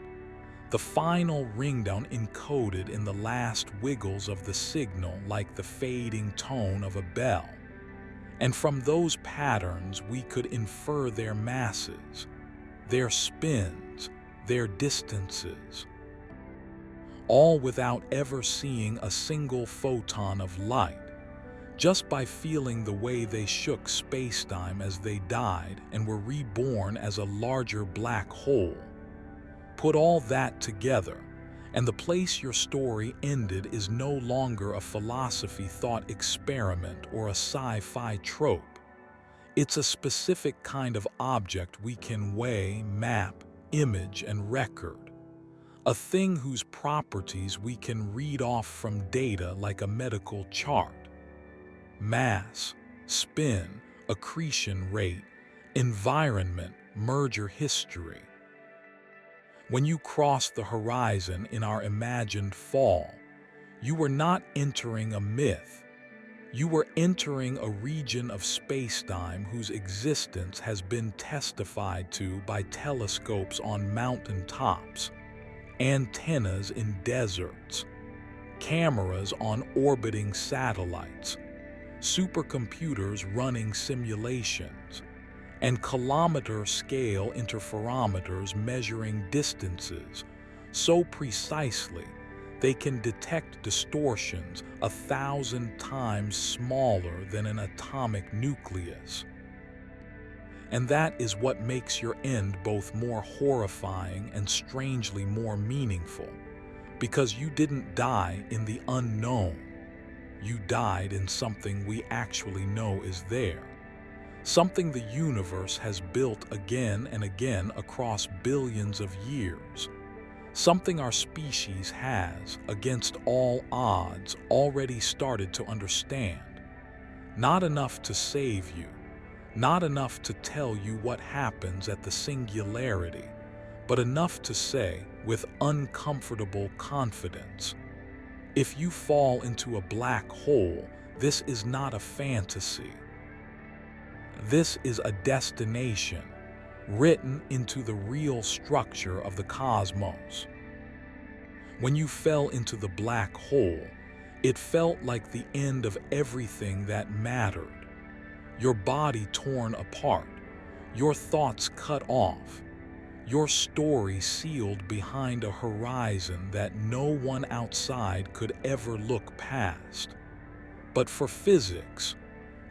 the final ringdown encoded in the last wiggles of the signal like the fading tone of a bell. And from those patterns we could infer their masses, their spins, their distances, all without ever seeing a single photon of light, just by feeling the way they shook spacetime as they died and were reborn as a larger black hole. Put all that together, and the place your story ended is no longer a philosophy thought experiment or a sci-fi trope. It's a specific kind of object we can weigh, map, image, and record. A thing whose properties we can read off from data like a medical chart. Mass, spin, accretion rate, environment, merger history. When you crossed the horizon in our imagined fall, you were not entering a myth. You were entering a region of spacetime whose existence has been testified to by telescopes on mountain tops, antennas in deserts, cameras on orbiting satellites, supercomputers running simulations, and kilometer-scale interferometers measuring distances so precisely they can detect distortions 1,000 times smaller than an atomic nucleus. And that is what makes your end both more horrifying and strangely more meaningful, because you didn't die in the unknown. You died in something we actually know is there. Something the universe has built again and again across billions of years. Something our species has, against all odds, already started to understand. Not enough to save you, not enough to tell you what happens at the singularity, but enough to say, with uncomfortable confidence, if you fall into a black hole, this is not a fantasy. This is a destination, written into the real structure of the cosmos. When you fell into the black hole, it felt like the end of everything that mattered. Your body torn apart, your thoughts cut off, your story sealed behind a horizon that no one outside could ever look past. But for physics,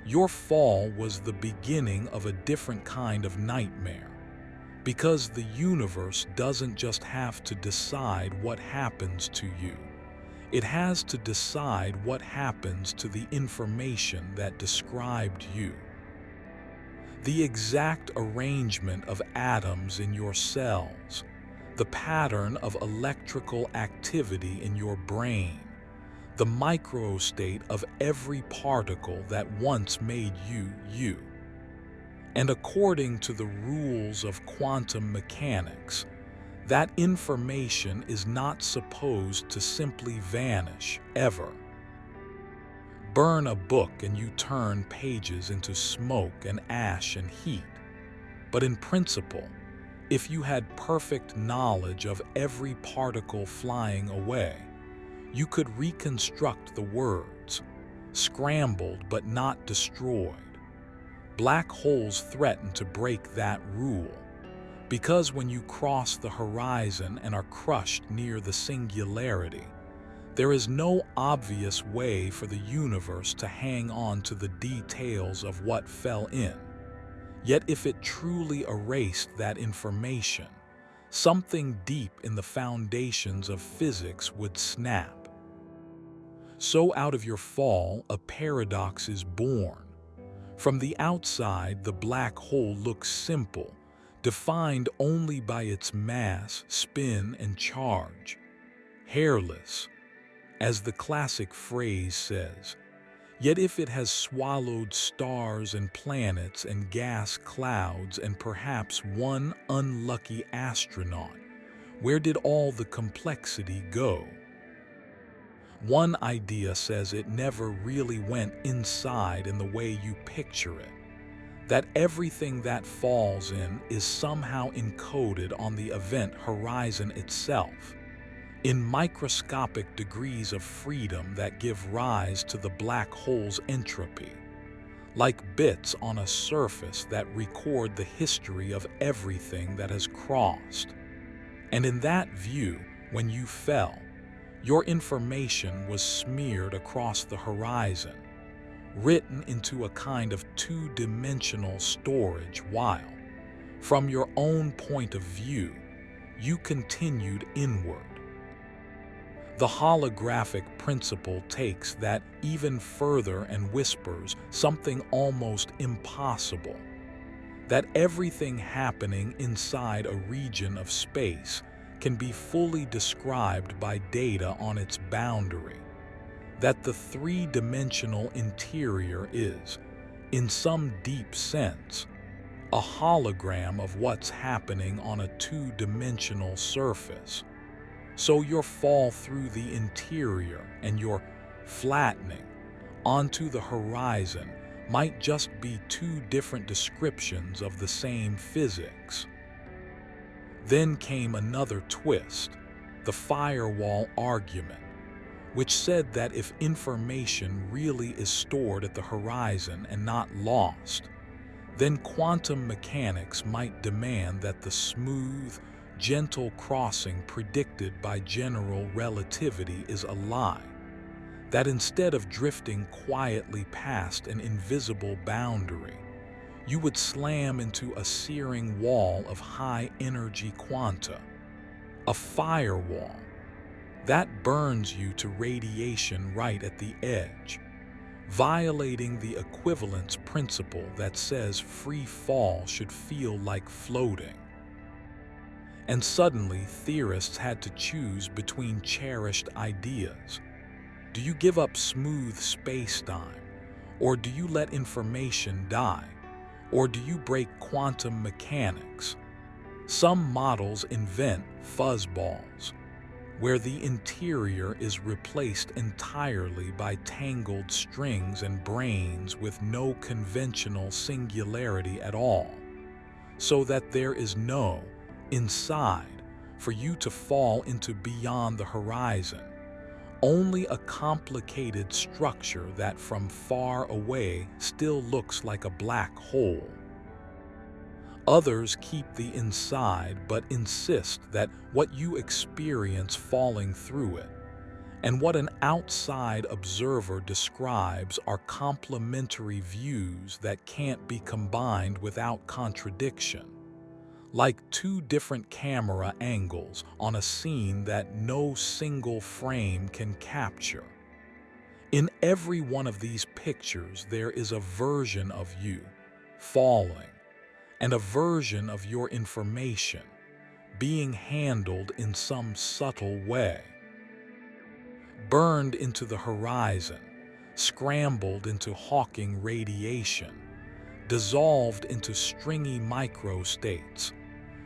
your fall was the beginning of a different kind of nightmare. Because the universe doesn't just have to decide what happens to you. It has to decide what happens to the information that described you. The exact arrangement of atoms in your cells, the pattern of electrical activity in your brain, the microstate of every particle that once made you, you. And according to the rules of quantum mechanics, that information is not supposed to simply vanish, ever. Burn a book and you turn pages into smoke and ash and heat. But in principle, if you had perfect knowledge of every particle flying away, you could reconstruct the words, scrambled but not destroyed. Black holes threaten to break that rule, because when you cross the horizon and are crushed near the singularity, there is no obvious way for the universe to hang on to the details of what fell in. Yet if it truly erased that information, something deep in the foundations of physics would snap. So out of your fall, a paradox is born. From the outside, the black hole looks simple, defined only by its mass, spin, and charge. Hairless, as the classic phrase says. Yet if it has swallowed stars and planets and gas clouds and perhaps one unlucky astronaut, where did all the complexity go? One idea says it never really went inside in the way you picture it, that everything that falls in is somehow encoded on the event horizon itself, in microscopic degrees of freedom that give rise to the black hole's entropy, like bits on a surface that record the history of everything that has crossed. And in that view, when you fell, your information was smeared across the horizon, written into a kind of two-dimensional storage while, from your own point of view, you continued inward. The holographic principle takes that even further and whispers something almost impossible, that everything happening inside a region of space can be fully described by data on its boundary, that the three-dimensional interior is, in some deep sense, a hologram of what's happening on a two-dimensional surface. So your fall through the interior and your flattening onto the horizon might just be two different descriptions of the same physics. Then came another twist, the firewall argument, which said that if information really is stored at the horizon and not lost, then quantum mechanics might demand that the smooth, gentle crossing predicted by general relativity is a lie. That instead of drifting quietly past an invisible boundary, you would slam into a searing wall of high-energy quanta, a firewall that burns you to radiation right at the edge, violating the equivalence principle that says free fall should feel like floating. And suddenly, theorists had to choose between cherished ideas. Do you give up smooth space-time? Or do you let information die? Or do you break quantum mechanics? Some models invent fuzzballs, where the interior is replaced entirely by tangled strings and brains with no conventional singularity at all, so that there is no inside for you to fall into beyond the horizon, only a complicated structure that from far away still looks like a black hole. Others keep the inside but insist that what you experience falling through it and what an outside observer describes are complementary views that can't be combined without contradiction, like two different camera angles on a scene that no single frame can capture. In every one of these pictures, there is a version of you falling, and a version of your information being handled in some subtle way. Burned into the horizon, scrambled into Hawking radiation, dissolved into stringy microstates,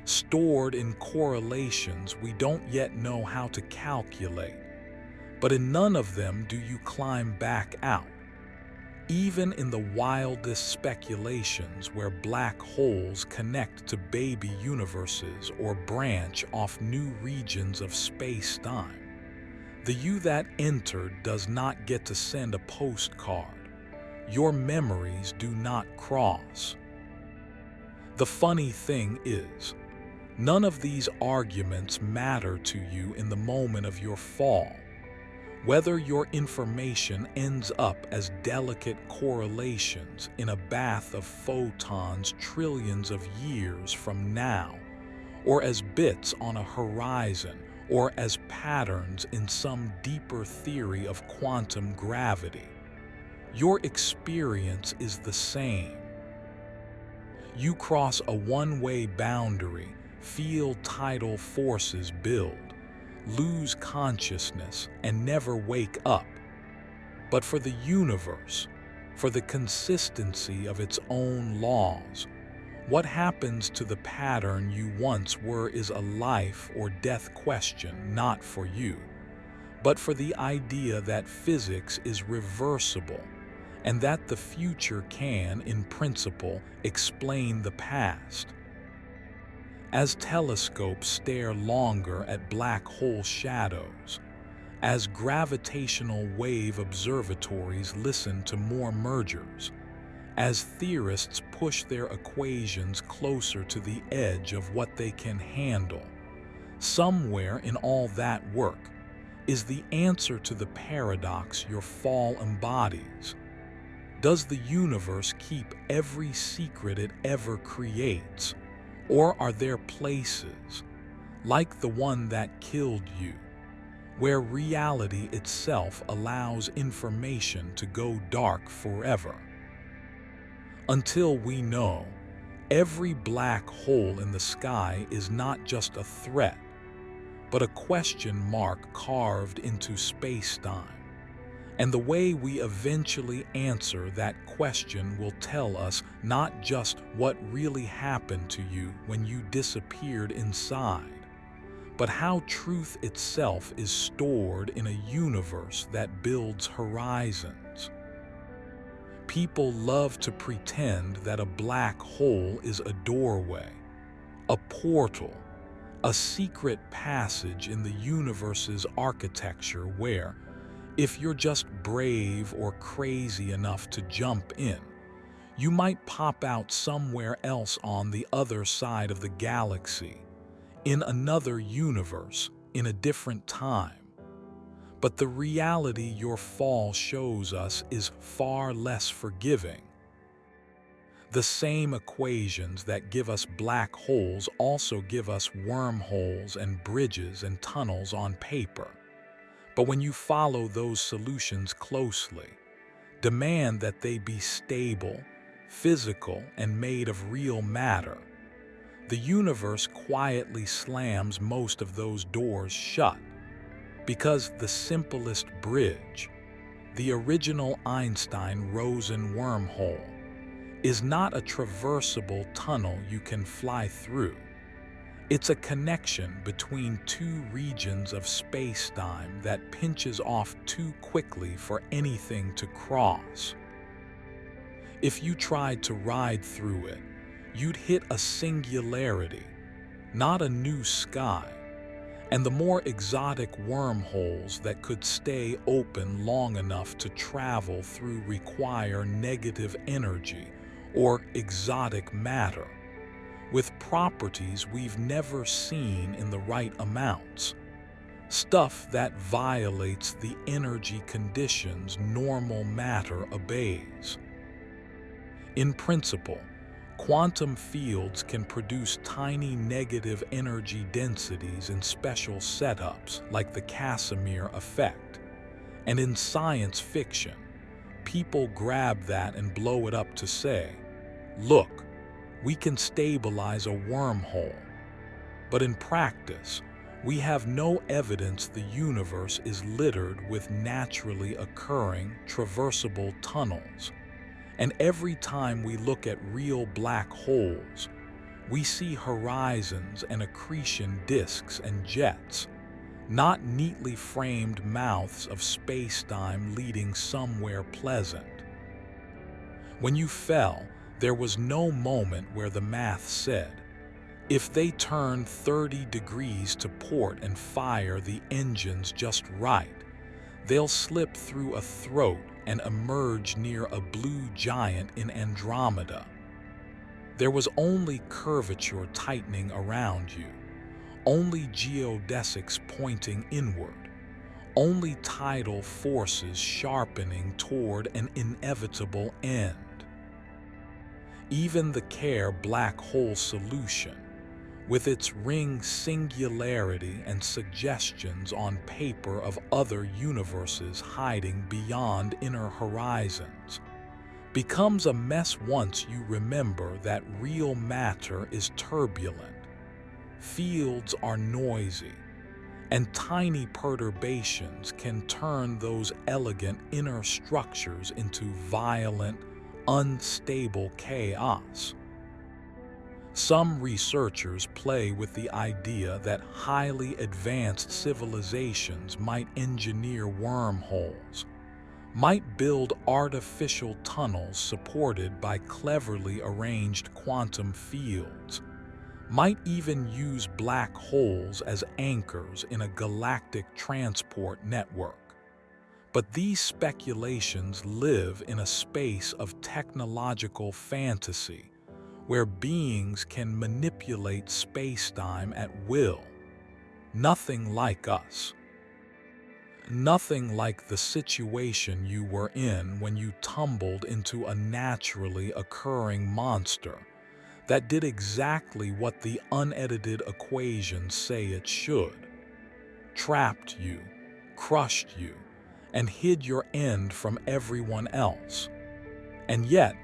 stored in correlations we don't yet know how to calculate. But in none of them do you climb back out. Even in the wildest speculations where black holes connect to baby universes or branch off new regions of space-time, the you that entered does not get to send a postcard. Your memories do not cross. The funny thing is, none of these arguments matter to you in the moment of your fall. Whether your information ends up as delicate correlations in a bath of photons trillions of years from now, or as bits on a horizon, or as patterns in some deeper theory of quantum gravity, your experience is the same. You cross a one-way boundary, feel tidal forces build, lose consciousness, and never wake up. But for the universe, for the consistency of its own laws, what happens to the pattern you once were is a life or death question not for you, but for the idea that physics is reversible and that the future can, in principle, explain the past. As telescopes stare longer at black hole shadows, as gravitational wave observatories listen to more mergers, as theorists push their equations closer to the edge of what they can handle, somewhere in all that work is the answer to the paradox your fall embodies. Does the universe keep every secret it ever creates? Or are there places, like the one that killed you, where reality itself allows information to go dark forever? Until we know, every black hole in the sky is not just a threat, but a question mark carved into space-time. And the way we eventually answer that question will tell us not just what really happened to you when you disappeared inside, but how truth itself is stored in a universe that builds horizons. People love to pretend that a black hole is a doorway, a portal, a secret passage in the universe's architecture where, If you're just brave or crazy enough to jump in, you might pop out somewhere else on the other side of the galaxy, in another universe, in a different time. But the reality your fall shows us is far less forgiving. The same equations that give us black holes also give us wormholes and bridges and tunnels on paper. But when you follow those solutions closely, demand that they be stable, physical, and made of real matter, the universe quietly slams most of those doors shut. Because the simplest bridge, the original Einstein-Rosen wormhole, is not a traversable tunnel you can fly through. It's a connection between two regions of space-time that pinches off too quickly for anything to cross. If you tried to ride through it, you'd hit a singularity, not a new sky. And the more exotic wormholes that could stay open long enough to travel through require negative energy or exotic matter, with properties we've never seen in the right amounts, stuff that violates the energy conditions normal matter obeys. In principle, quantum fields can produce tiny negative energy densities in special setups like the Casimir effect. And in science fiction, people grab that and blow it up to say, look, we can stabilize a wormhole. But in practice, we have no evidence the universe is littered with naturally occurring, traversable tunnels. And every time we look at real black holes, we see horizons and accretion disks and jets, not neatly framed mouths of space-time leading somewhere pleasant. When you fell, there was no moment where the math said, if they turn 30 degrees to port and fire the engines just right, they'll slip through a throat and emerge near a blue giant in Andromeda. There was only curvature tightening around you, only geodesics pointing inward, only tidal forces sharpening toward an inevitable end. Even the Kerr black hole solution, with its ring singularity and suggestions on paper of other universes hiding beyond inner horizons, becomes a mess once you remember that real matter is turbulent, fields are noisy, and tiny perturbations can turn those elegant inner structures into violent, unstable chaos. Some researchers play with the idea that highly advanced civilizations might engineer wormholes, might build artificial tunnels supported by cleverly arranged quantum fields, might even use black holes as anchors in a galactic transport network. But these speculations live in a space of technological fantasy, where beings can manipulate space-time at will. Nothing like us. Nothing like the situation you were in when you tumbled into a naturally occurring monster that did exactly what the unedited equations say it should. Trapped you, crushed you, and hid your end from everyone else. And yet,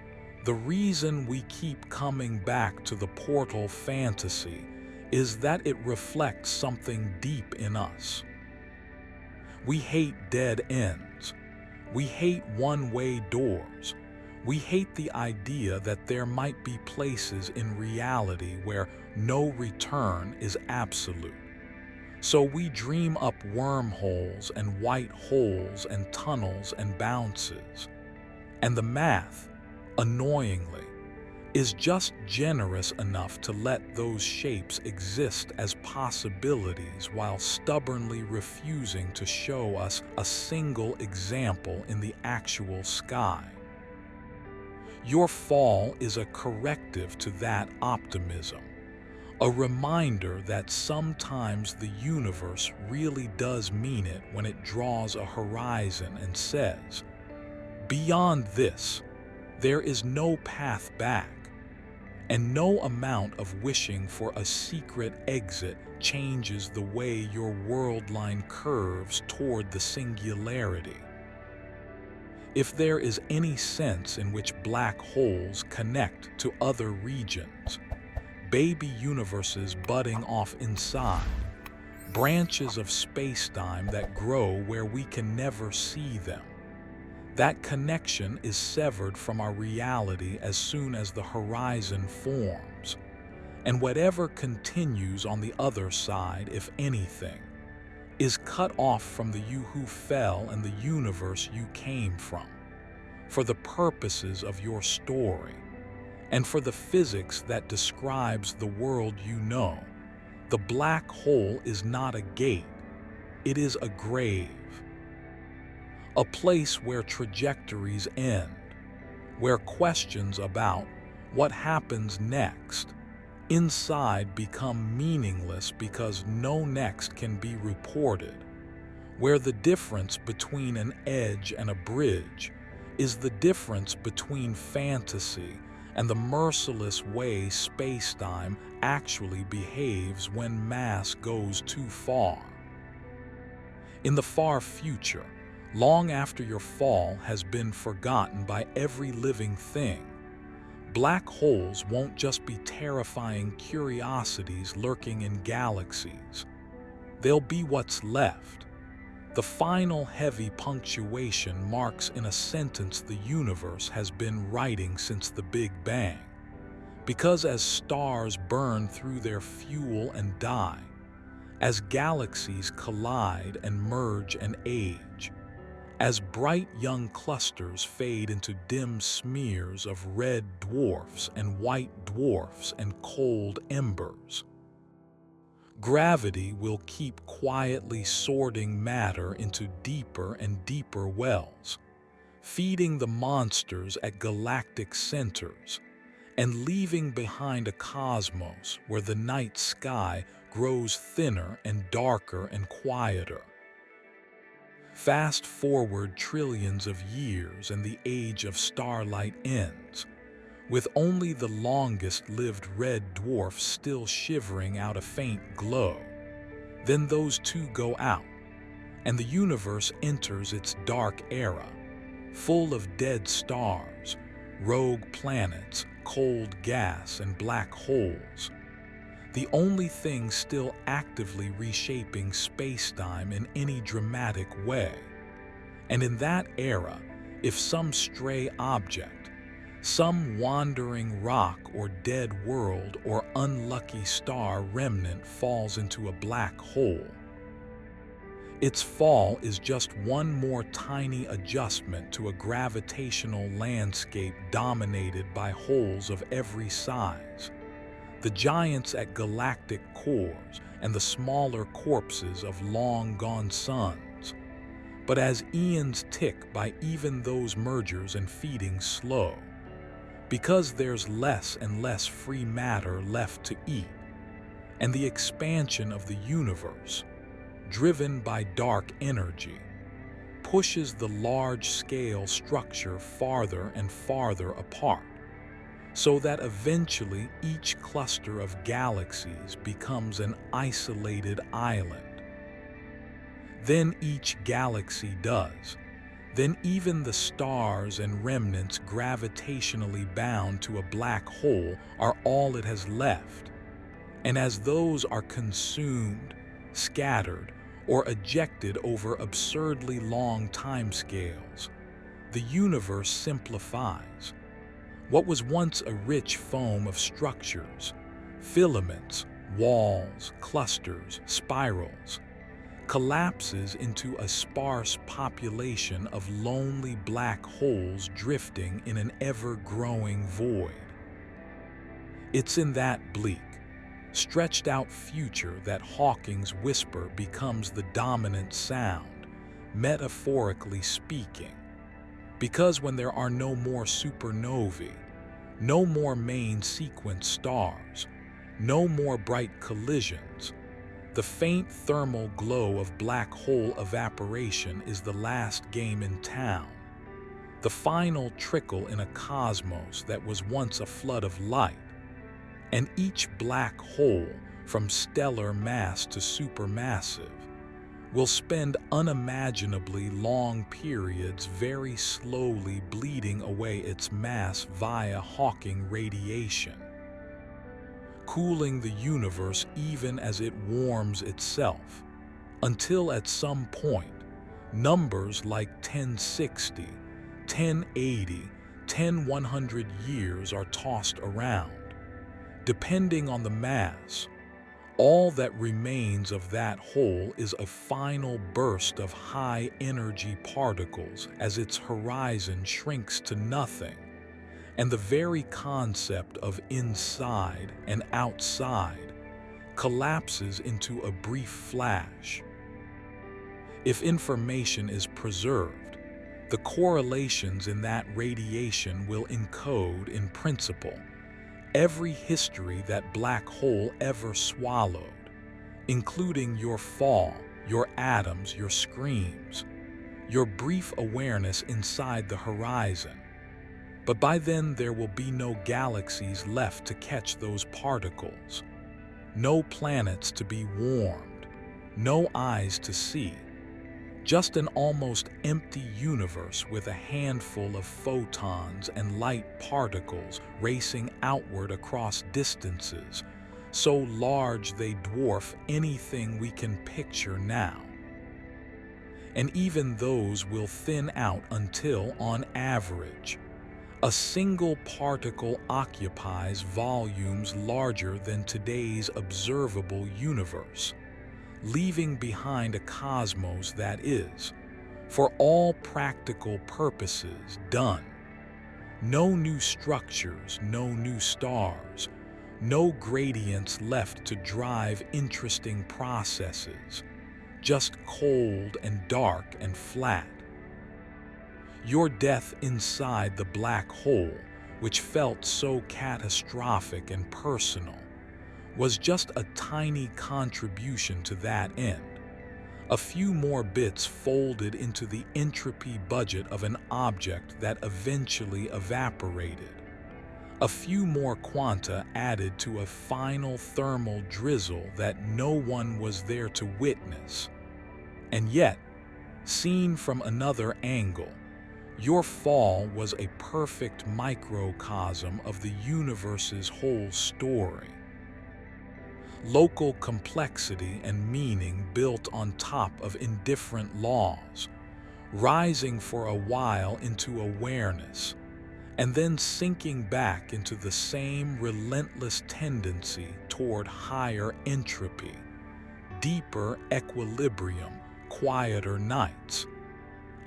the reason we keep coming back to the portal fantasy is that it reflects something deep in us. We hate dead ends. We hate one-way doors. We hate the idea that there might be places in reality where no return is absolute. So we dream up wormholes and white holes and tunnels and bounces. And the math, annoyingly, is just generous enough to let those shapes exist as possibilities while stubbornly refusing to show us a single example in the actual sky. Your fall is a corrective to that optimism, a reminder that sometimes the universe really does mean it when it draws a horizon and says, "Beyond this, there is no path back," and no amount of wishing for a secret exit changes the way your world line curves toward the singularity. If there is any sense in which black holes connect to other regions, baby universes budding off inside, branches of spacetime that grow where we can never see them, that connection is severed from our reality as soon as the horizon forms, and whatever continues on the other side, if anything, is cut off from the you who fell and the universe you came from, for the purposes of your story, and for the physics that describes the world you know. The black hole is not a gate, it is a grave. A place where trajectories end, where questions about what happens next inside become meaningless because no next can be reported, where the difference between an edge and a bridge is the difference between fantasy and the merciless way spacetime actually behaves when mass goes too far. In the far future, long after your fall has been forgotten by every living thing, black holes won't just be terrifying curiosities lurking in galaxies. They'll be what's left. The final heavy punctuation marks in a sentence the universe has been writing since the Big Bang. Because as stars burn through their fuel and die, as galaxies collide and merge and age, as bright young clusters fade into dim smears of red dwarfs and white dwarfs and cold embers, gravity will keep quietly sorting matter into deeper and deeper wells, feeding the monsters at galactic centers, and leaving behind a cosmos where the night sky grows thinner and darker and quieter. Fast forward trillions of years and the age of starlight ends, with only the longest-lived red dwarf still shivering out a faint glow. Then those two go out, and the universe enters its dark era, full of dead stars, rogue planets, cold gas, and black holes. The only thing still actively reshaping spacetime in any dramatic way. And in that era, if some stray object, some wandering rock or dead world or unlucky star remnant falls into a black hole, its fall is just one more tiny adjustment to a gravitational landscape dominated by holes of every size. The giants at galactic cores and the smaller corpses of long-gone suns. But as eons tick by, even those mergers and feedings slow, because there's less and less free matter left to eat, and the expansion of the universe, driven by dark energy, pushes the large-scale structure farther and farther apart, so that eventually each cluster of galaxies becomes an isolated island. Then each galaxy does. Then even the stars and remnants gravitationally bound to a black hole are all it has left. And as those are consumed, scattered, or ejected over absurdly long timescales, the universe simplifies. What was once a rich foam of structures, filaments, walls, clusters, spirals, collapses into a sparse population of lonely black holes drifting in an ever-growing void. It's in that bleak, stretched out future that Hawking's whisper becomes the dominant sound, metaphorically speaking. Because when there are no more supernovae, no more main sequence stars, no more bright collisions, the faint thermal glow of black hole evaporation is the last game in town, the final trickle in a cosmos that was once a flood of light. And each black hole, from stellar mass to supermassive, will spend unimaginably long periods very slowly bleeding away its mass via Hawking radiation, cooling the universe even as it warms itself, until at some point, numbers like 1060, 1080, 10100 years are tossed around. Depending on the mass, all that remains of that hole is a final burst of high-energy particles as its horizon shrinks to nothing, and the very concept of inside and outside collapses into a brief flash. If information is preserved, the correlations in that radiation will encode, in principle, every history that black hole ever swallowed, including your fall, your atoms, your screams, your brief awareness inside the horizon. But by then there will be no galaxies left to catch those particles, no planets to be warmed, no eyes to see, just an almost empty universe with a handful of photons and light particles racing outward across distances so large they dwarf anything we can picture now. And even those will thin out until, on average, a single particle occupies volumes larger than today's observable universe, leaving behind a cosmos that is, for all practical purposes, done. No new structures, no new stars, no gradients left to drive interesting processes, just cold and dark and flat. Your death inside the black hole, which felt so catastrophic and personal, was just a tiny contribution to that end. A few more bits folded into the entropy budget of an object that eventually evaporated. A few more quanta added to a final thermal drizzle that no one was there to witness. And yet, seen from another angle, your fall was a perfect microcosm of the universe's whole story. Local complexity and meaning built on top of indifferent laws, rising for a while into awareness, and then sinking back into the same relentless tendency toward higher entropy, deeper equilibrium, quieter nights.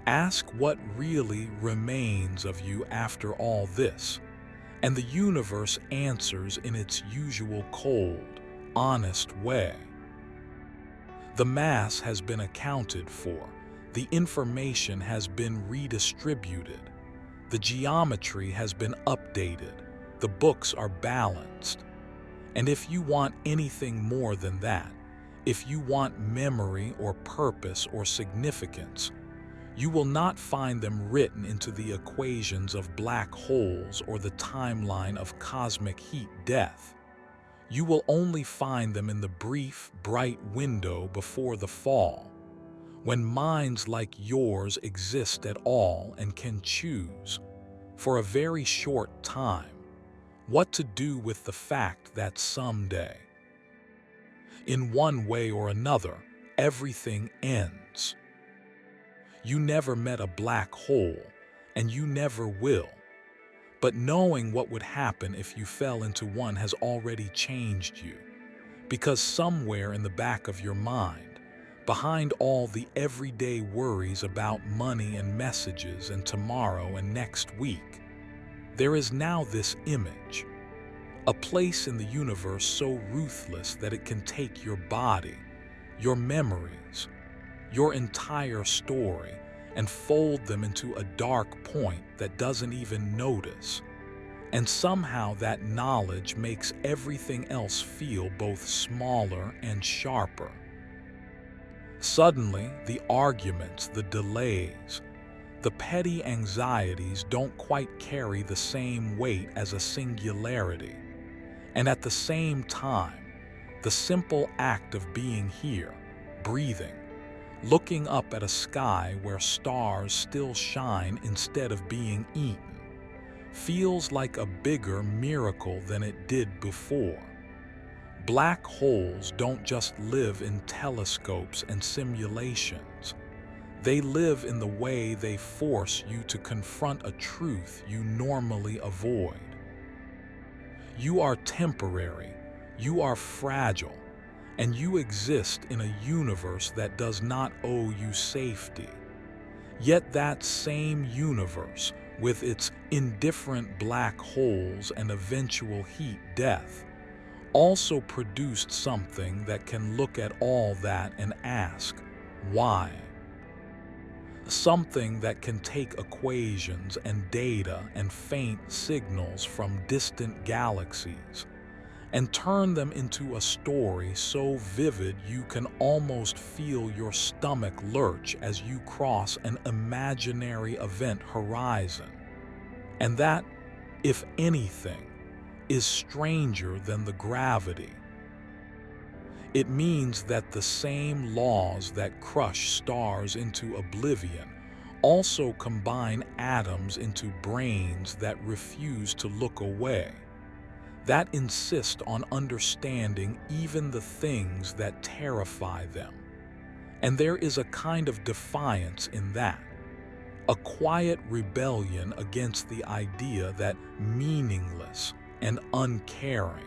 Ask what really remains of you after all this, and the universe answers in its usual cold, honest way. The mass has been accounted for, the information has been redistributed, the geometry has been updated, the books are balanced. And if you want anything more than that, if you want memory or purpose or significance, you will not find them written into the equations of black holes or the timeline of cosmic heat death. You will only find them in the brief, bright window before the fall, when minds like yours exist at all and can choose, for a very short time, what to do with the fact that someday, in one way or another, everything ends. You never met a black hole, and you never will. But knowing what would happen if you fell into one has already changed you, because somewhere in the back of your mind, behind all the everyday worries about money and messages and tomorrow and next week, there is now this image, A place in the universe so ruthless that it can take your body, your memories, your entire story, and fold them into a dark point that doesn't even notice. And somehow that knowledge makes everything else feel both smaller and sharper. Suddenly, the arguments, the delays, the petty anxieties don't quite carry the same weight as a singularity. And at the same time, the simple act of being here, breathing, looking up at a sky where stars still shine instead of being eaten, feels like a bigger miracle than it did before. Black holes don't just live in telescopes and simulations. They live in the way they force you to confront a truth you normally avoid. You are temporary, you are fragile, and you exist in a universe that does not owe you safety. Yet that same universe, with its indifferent black holes and eventual heat death, also produced something that can look at all that and ask, why? Something that can take equations and data and faint signals from distant galaxies and turn them into a story so vivid you can almost feel your stomach lurch as you cross an imaginary event horizon. And that, if anything, is stranger than the gravity. It means that the same laws that crush stars into oblivion also combine atoms into brains that refuse to look away, that insist on understanding even the things that terrify them. And there is a kind of defiance in that, a quiet rebellion against the idea that meaningless and uncaring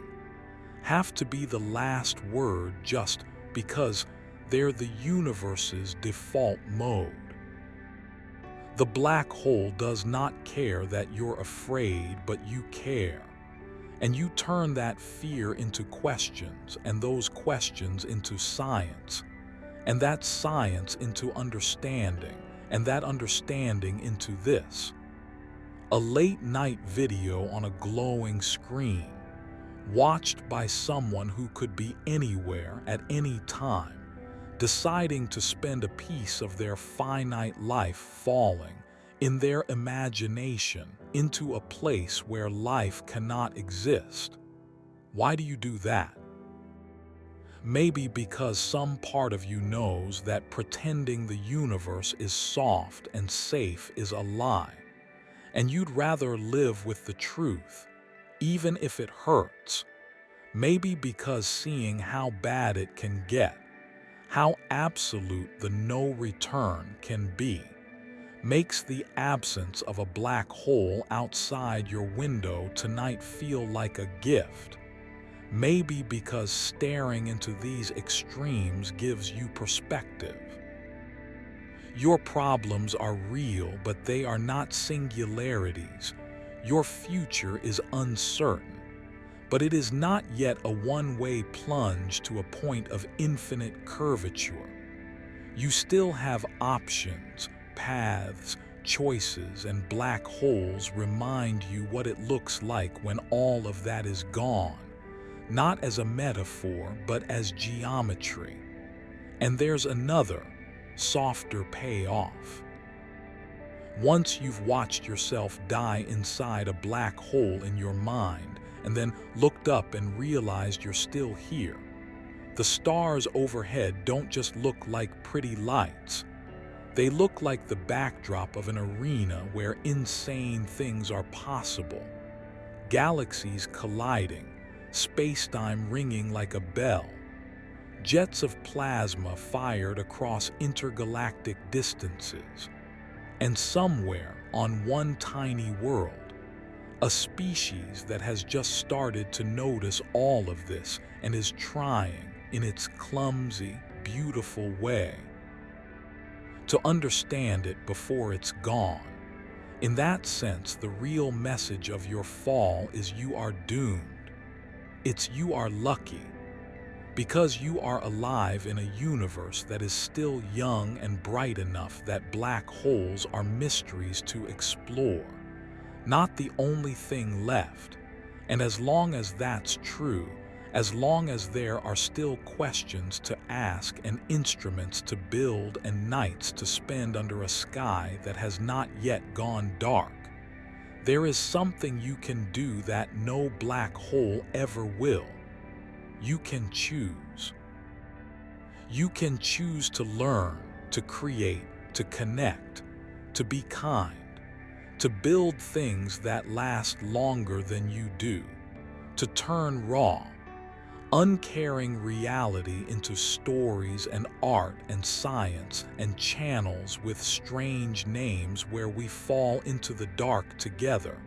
have to be the last word just because they're the universe's default mode. The black hole does not care that you're afraid, but you care. And you turn that fear into questions, and those questions into science, and that science into understanding, and that understanding into this. A late-night video on a glowing screen, watched by someone who could be anywhere at any time, deciding to spend a piece of their finite life falling, in their imagination, into a place where life cannot exist. Why do you do that? Maybe because some part of you knows that pretending the universe is soft and safe is a lie, and you'd rather live with the truth, even if it hurts. Maybe because seeing how bad it can get, how absolute the no return can be, makes the absence of a black hole outside your window tonight feel like a gift. Maybe because staring into these extremes gives you perspective. Your problems are real, but they are not singularities. Your future is uncertain, but it is not yet a one-way plunge to a point of infinite curvature. You still have options, paths, choices, and black holes remind you what it looks like when all of that is gone, not as a metaphor, but as geometry. And there's another, softer payoff. Once you've watched yourself die inside a black hole in your mind, and then looked up and realized you're still here, the stars overhead don't just look like pretty lights. They look like the backdrop of an arena where insane things are possible. Galaxies colliding, space-time ringing like a bell, jets of plasma fired across intergalactic distances, and somewhere on one tiny world, a species that has just started to notice all of this and is trying, in its clumsy, beautiful way, to understand it before it's gone. In that sense, the real message of your fall is you are doomed. It's you are lucky because you are alive in a universe that is still young and bright enough that black holes are mysteries to explore, not the only thing left. And as long as that's true, as long as there are still questions to ask and instruments to build and nights to spend under a sky that has not yet gone dark, there is something you can do that no black hole ever will. You can choose. You can choose to learn, to create, to connect, to be kind, to build things that last longer than you do, to turn raw, uncaring reality into stories and art and science and channels with strange names where we fall into the dark together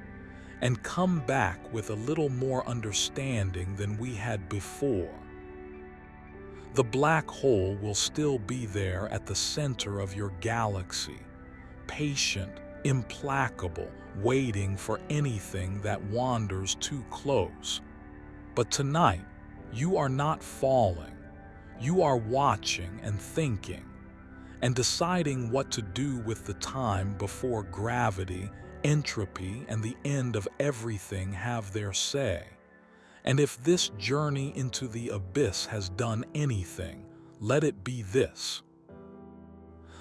and come back with a little more understanding than we had before. The black hole will still be there at the center of your galaxy, patient, implacable, waiting for anything that wanders too close. But tonight, you are not falling. You are watching and thinking and deciding what to do with the time before gravity, entropy, and the end of everything have their say. And if this journey into the abyss has done anything, let it be this.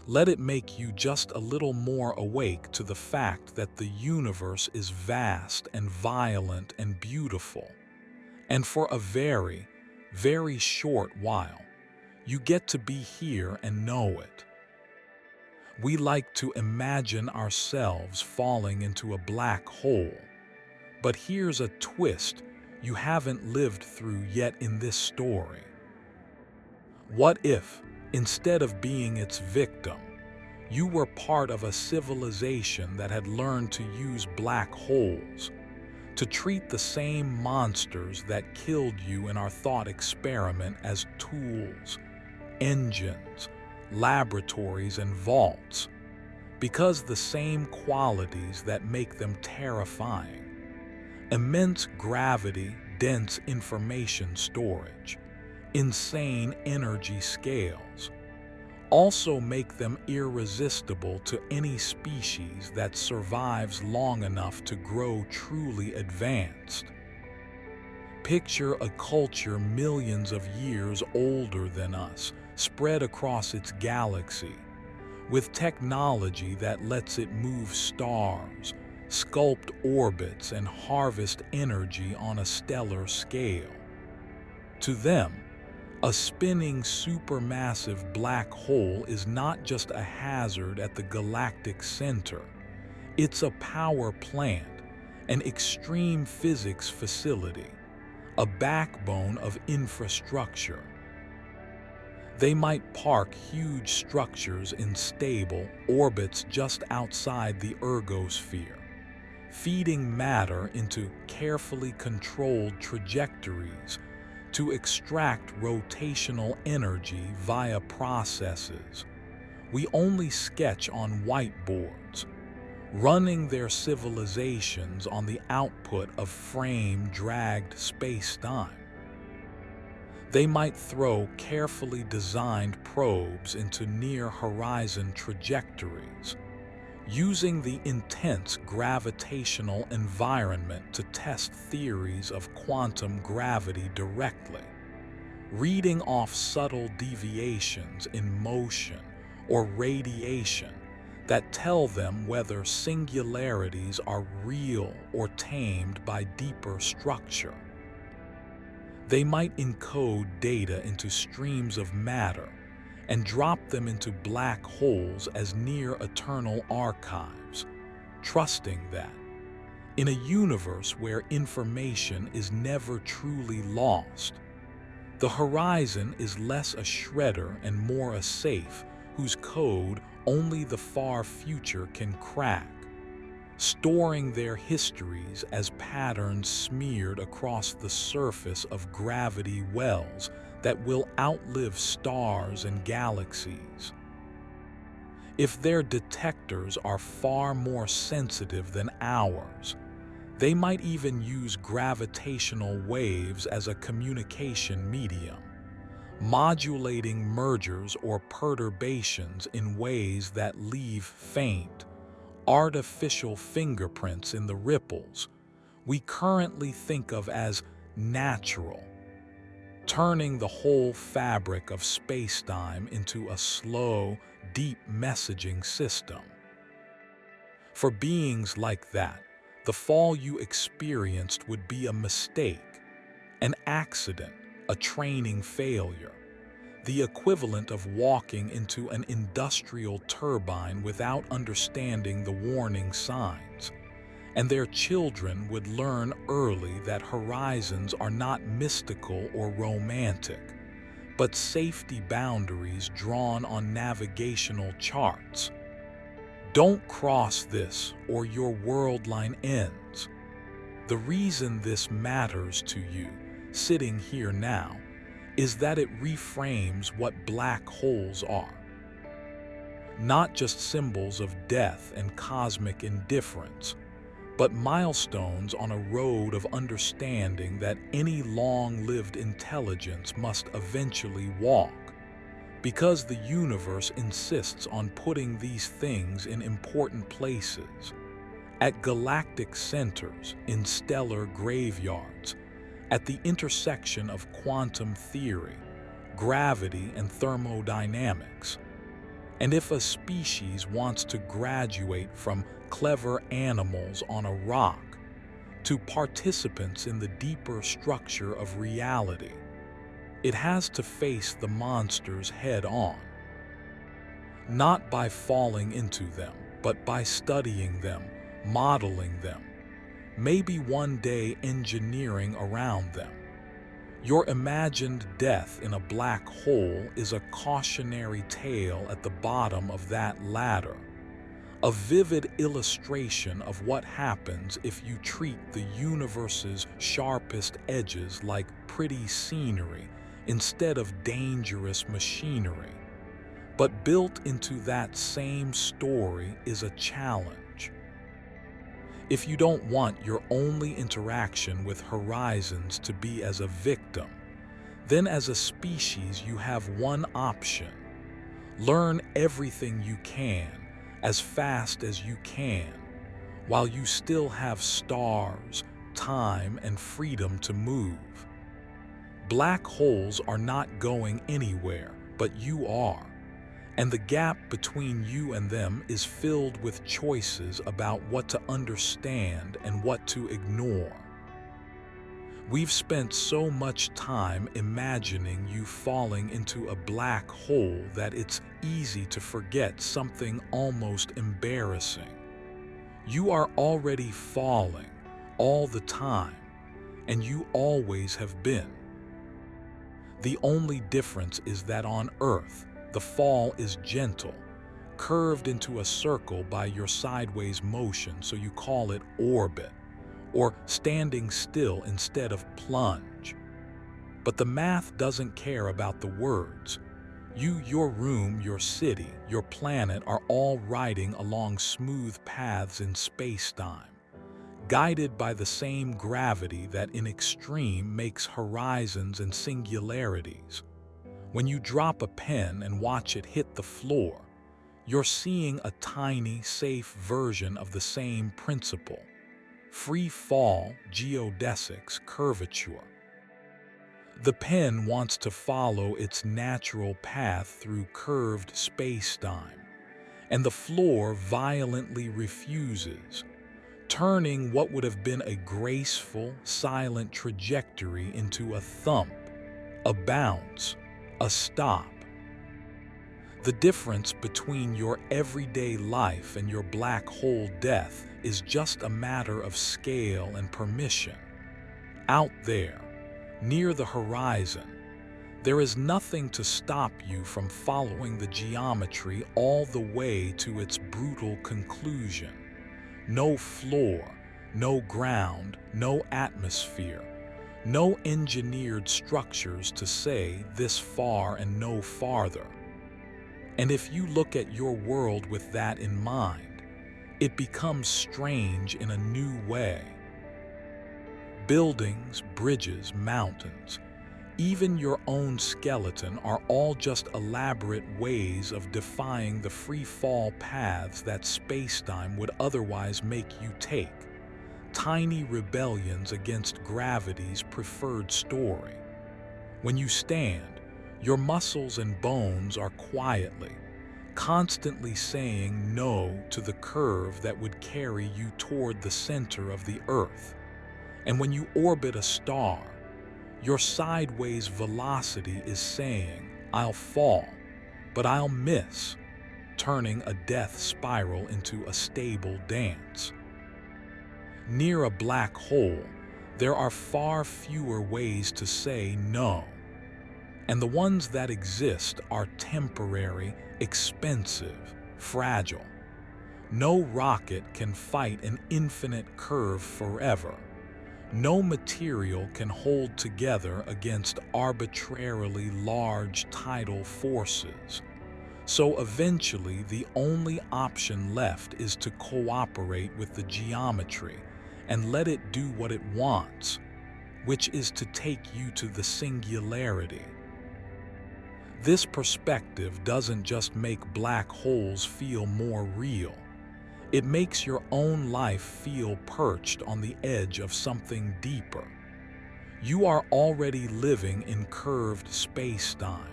Let it make you just a little more awake to the fact that the universe is vast and violent and beautiful. And for a very, very short while, you get to be here and know it. We like to imagine ourselves falling into a black hole, but here's a twist you haven't lived through yet in this story. What if, instead of being its victim, you were part of a civilization that had learned to use black holes, to treat the same monsters that killed you in our thought experiment as tools, engines, laboratories, and vaults, because the same qualities that make them terrifying, immense gravity, dense information storage, insane energy scales, also make them irresistible to any species that survives long enough to grow truly advanced. Picture a culture millions of years older than us, spread across its galaxy, with technology that lets it move stars, sculpt orbits, and harvest energy on a stellar scale. To them, a spinning supermassive black hole is not just a hazard at the galactic center. It's a power plant, an extreme physics facility, a backbone of infrastructure. They might park huge structures in stable orbits just outside the ergosphere, feeding matter into carefully controlled trajectories to extract rotational energy via processes we only sketch on whiteboards, running their civilizations on the output of frame-dragged space-time. They might throw carefully designed probes into near-horizon trajectories, using the intense gravitational environment to test theories of quantum gravity directly, reading off subtle deviations in motion or radiation that tell them whether singularities are real or tamed by deeper structure. They might encode data into streams of matter and drop them into black holes as near-eternal archives, trusting that, in a universe where information is never truly lost, the horizon is less a shredder and more a safe whose code only the far future can crack, storing their histories as patterns smeared across the surface of gravity wells that will outlive stars and galaxies. If their detectors are far more sensitive than ours, They might even use gravitational waves as a communication medium, modulating mergers or perturbations in ways that leave faint, artificial fingerprints in the ripples we currently think of as natural, turning the whole fabric of spacetime into a slow, deep messaging system. For beings like that, the fall you experienced would be a mistake, an accident, a training failure, the equivalent of walking into an industrial turbine without understanding the warning signs. And their children would learn early that horizons are not mystical or romantic, but safety boundaries drawn on navigational charts. Don't cross this or your world line ends. The reason this matters to you, sitting here now, is that it reframes what black holes are. Not just symbols of death and cosmic indifference, but milestones on a road of understanding that any long-lived intelligence must eventually walk, because the universe insists on putting these things in important places, at galactic centers, in stellar graveyards, at the intersection of quantum theory, gravity, and thermodynamics. And if a species wants to graduate from clever animals on a rock to participants in the deeper structure of reality, it has to face the monsters head-on. Not by falling into them, but by studying them, modeling them, maybe one day engineering around them. Your imagined death in a black hole is a cautionary tale at the bottom of that ladder, a vivid illustration of what happens if you treat the universe's sharpest edges like pretty scenery instead of dangerous machinery. But built into that same story is a challenge. If you don't want your only interaction with horizons to be as a victim, then as a species you have one option. Learn everything you can, as fast as you can, while you still have stars, time, and freedom to move. Black holes are not going anywhere, but you are. And the gap between you and them is filled with choices about what to understand and what to ignore. We've spent so much time imagining you falling into a black hole that it's easy to forget something almost embarrassing. You are already falling, all the time, and you always have been. The only difference is that on Earth, the fall is gentle, curved into a circle by your sideways motion, so you call it orbit, or standing still instead of plunge. But the math doesn't care about the words. You, your room, your city, your planet are all riding along smooth paths in space-time, guided by the same gravity that in extreme makes horizons and singularities. When you drop a pen and watch it hit the floor, you're seeing a tiny, safe version of the same principle. Free fall, geodesics, curvature. The pen wants to follow its natural path through curved space-time, and the floor violently refuses, turning what would have been a graceful, silent trajectory into a thump, a bounce, a stop. The difference between your everyday life and your black hole death is just a matter of scale and permission. Out there, near the horizon, there is nothing to stop you from following the geometry all the way to its brutal conclusion. No floor, no ground, no atmosphere. No engineered structures to say this far and no farther. And if you look at your world with that in mind, it becomes strange in a new way. Buildings, bridges, mountains, even your own skeleton are all just elaborate ways of defying the free-fall paths that spacetime would otherwise make you take. Tiny rebellions against gravity's preferred story. When you stand, your muscles and bones are quietly, constantly saying no to the curve that would carry you toward the center of the Earth. And when you orbit a star, your sideways velocity is saying, "I'll fall, but I'll miss," turning a death spiral into a stable dance. Near a black hole, there are far fewer ways to say no. And the ones that exist are temporary, expensive, fragile. No rocket can fight an infinite curve forever. No material can hold together against arbitrarily large tidal forces. So eventually, the only option left is to cooperate with the geometry and let it do what it wants, which is to take you to the singularity. This perspective doesn't just make black holes feel more real. It makes your own life feel perched on the edge of something deeper. You are already living in curved space-time.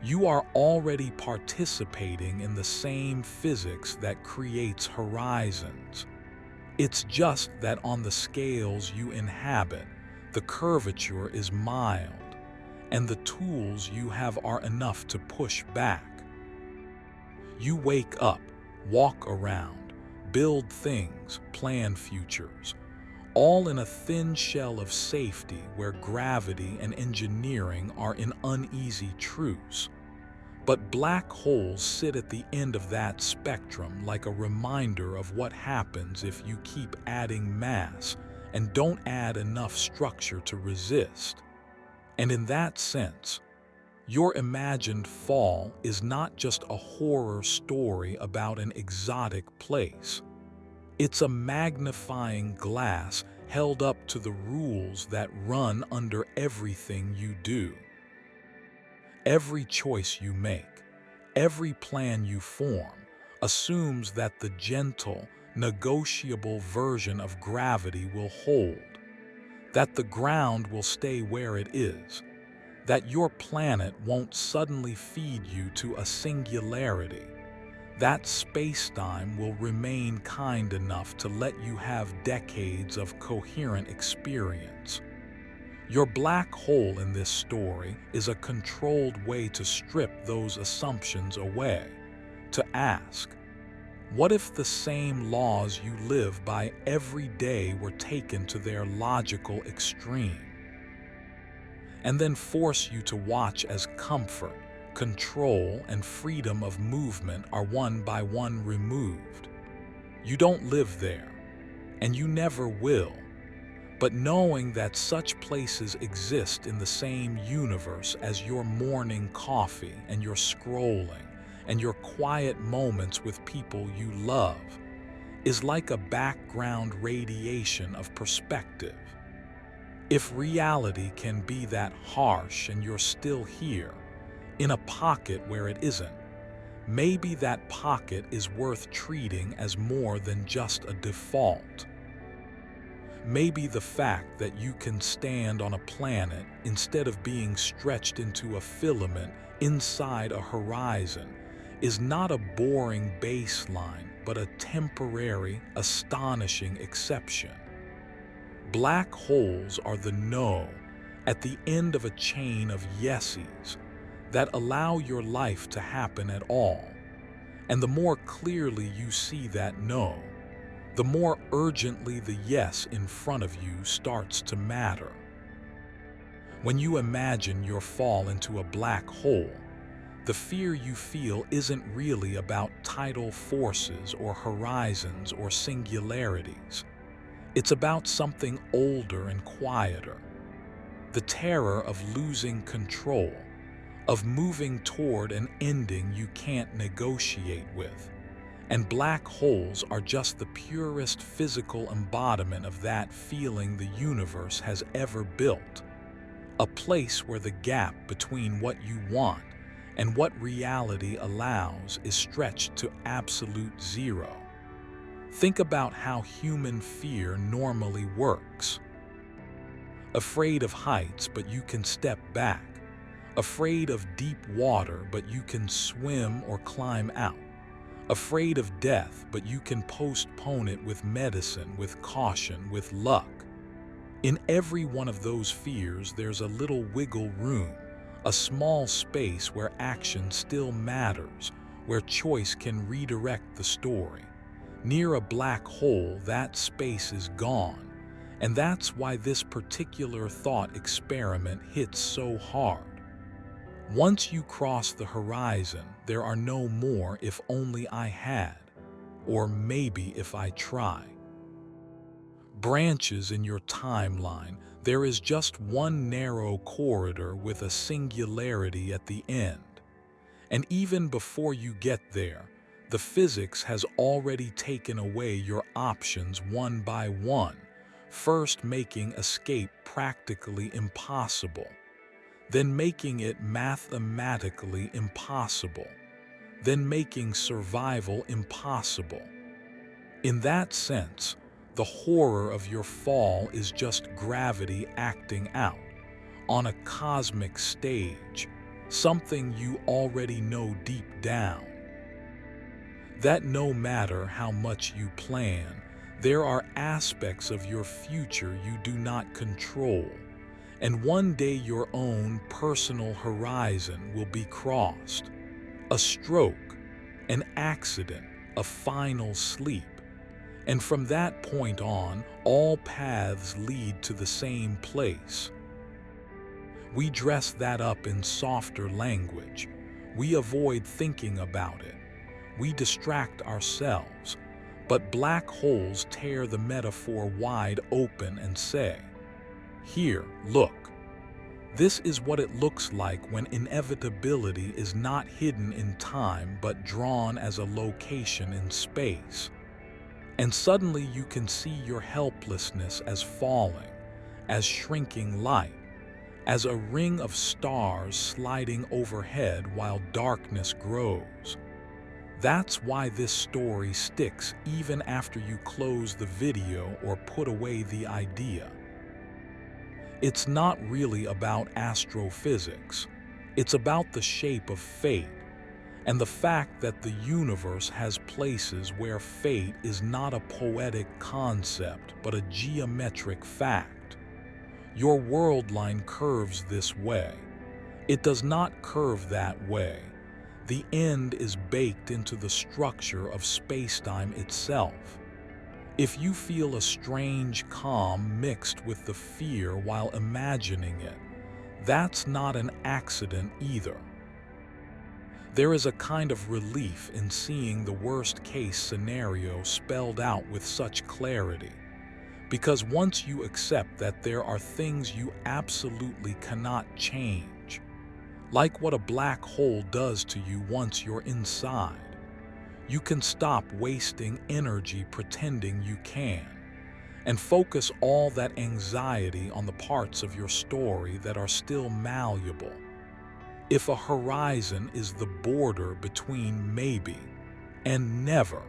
You are already participating in the same physics that creates horizons. It's just that on the scales you inhabit, the curvature is mild, and the tools you have are enough to push back. You wake up, walk around, build things, plan futures, all in a thin shell of safety where gravity and engineering are in uneasy truce. But black holes sit at the end of that spectrum like a reminder of what happens if you keep adding mass and don't add enough structure to resist. And in that sense, your imagined fall is not just a horror story about an exotic place. It's a magnifying glass held up to the rules that run under everything you do. Every choice you make, every plan you form, assumes that the gentle, negotiable version of gravity will hold, that the ground will stay where it is, that your planet won't suddenly feed you to a singularity, that space-time will remain kind enough to let you have decades of coherent experience. Your black hole in this story is a controlled way to strip those assumptions away, to ask, what if the same laws you live by every day were taken to their logical extreme? And then force you to watch as comfort, control, and freedom of movement are one by one removed. You don't live there, and you never will. But knowing that such places exist in the same universe as your morning coffee and your scrolling and your quiet moments with people you love is like a background radiation of perspective. If reality can be that harsh and you're still here, in a pocket where it isn't, maybe that pocket is worth treating as more than just a default. Maybe the fact that you can stand on a planet instead of being stretched into a filament inside a horizon is not a boring baseline, but a temporary, astonishing exception. Black holes are the no at the end of a chain of yeses that allow your life to happen at all. And the more clearly you see that no, the more urgently the yes in front of you starts to matter. When you imagine your fall into a black hole, the fear you feel isn't really about tidal forces or horizons or singularities. It's about something older and quieter. The terror of losing control, of moving toward an ending you can't negotiate with, And black holes are just the purest physical embodiment of that feeling the universe has ever built. A place where the gap between what you want and what reality allows is stretched to absolute zero. Think about how human fear normally works. Afraid of heights, but you can step back. Afraid of deep water, but you can swim or climb out. Afraid of death, but you can postpone it with medicine, with caution, with luck. In every one of those fears, there's a little wiggle room, a small space where action still matters, where choice can redirect the story. Near a black hole, that space is gone, and that's why this particular thought experiment hits so hard. Once you cross the horizon, there are no more "if only I had," or "maybe if I try." Branches in your timeline, there is just one narrow corridor with a singularity at the end. And even before you get there, the physics has already taken away your options one by one, first making escape practically impossible, then making it mathematically impossible, then making survival impossible. In that sense, the horror of your fall is just gravity acting out, on a cosmic stage, something you already know deep down. That no matter how much you plan, there are aspects of your future you do not control, and one day your own personal horizon will be crossed. A stroke, an accident, a final sleep. And from that point on, all paths lead to the same place. We dress that up in softer language. We avoid thinking about it. We distract ourselves. But black holes tear the metaphor wide open and say, "Here, look. This is what it looks like when inevitability is not hidden in time but drawn as a location in space." And suddenly you can see your helplessness as falling, as shrinking light, as a ring of stars sliding overhead while darkness grows. That's why this story sticks even after you close the video or put away the idea. It's not really about astrophysics. It's about the shape of fate, and the fact that the universe has places where fate is not a poetic concept but a geometric fact. Your world line curves this way. It does not curve that way. The end is baked into the structure of spacetime itself. If you feel a strange calm mixed with the fear while imagining it, that's not an accident either. There is a kind of relief in seeing the worst-case scenario spelled out with such clarity, because once you accept that there are things you absolutely cannot change, like what a black hole does to you once you're inside, you can stop wasting energy pretending you can, and focus all that anxiety on the parts of your story that are still malleable. If a horizon is the border between maybe and never,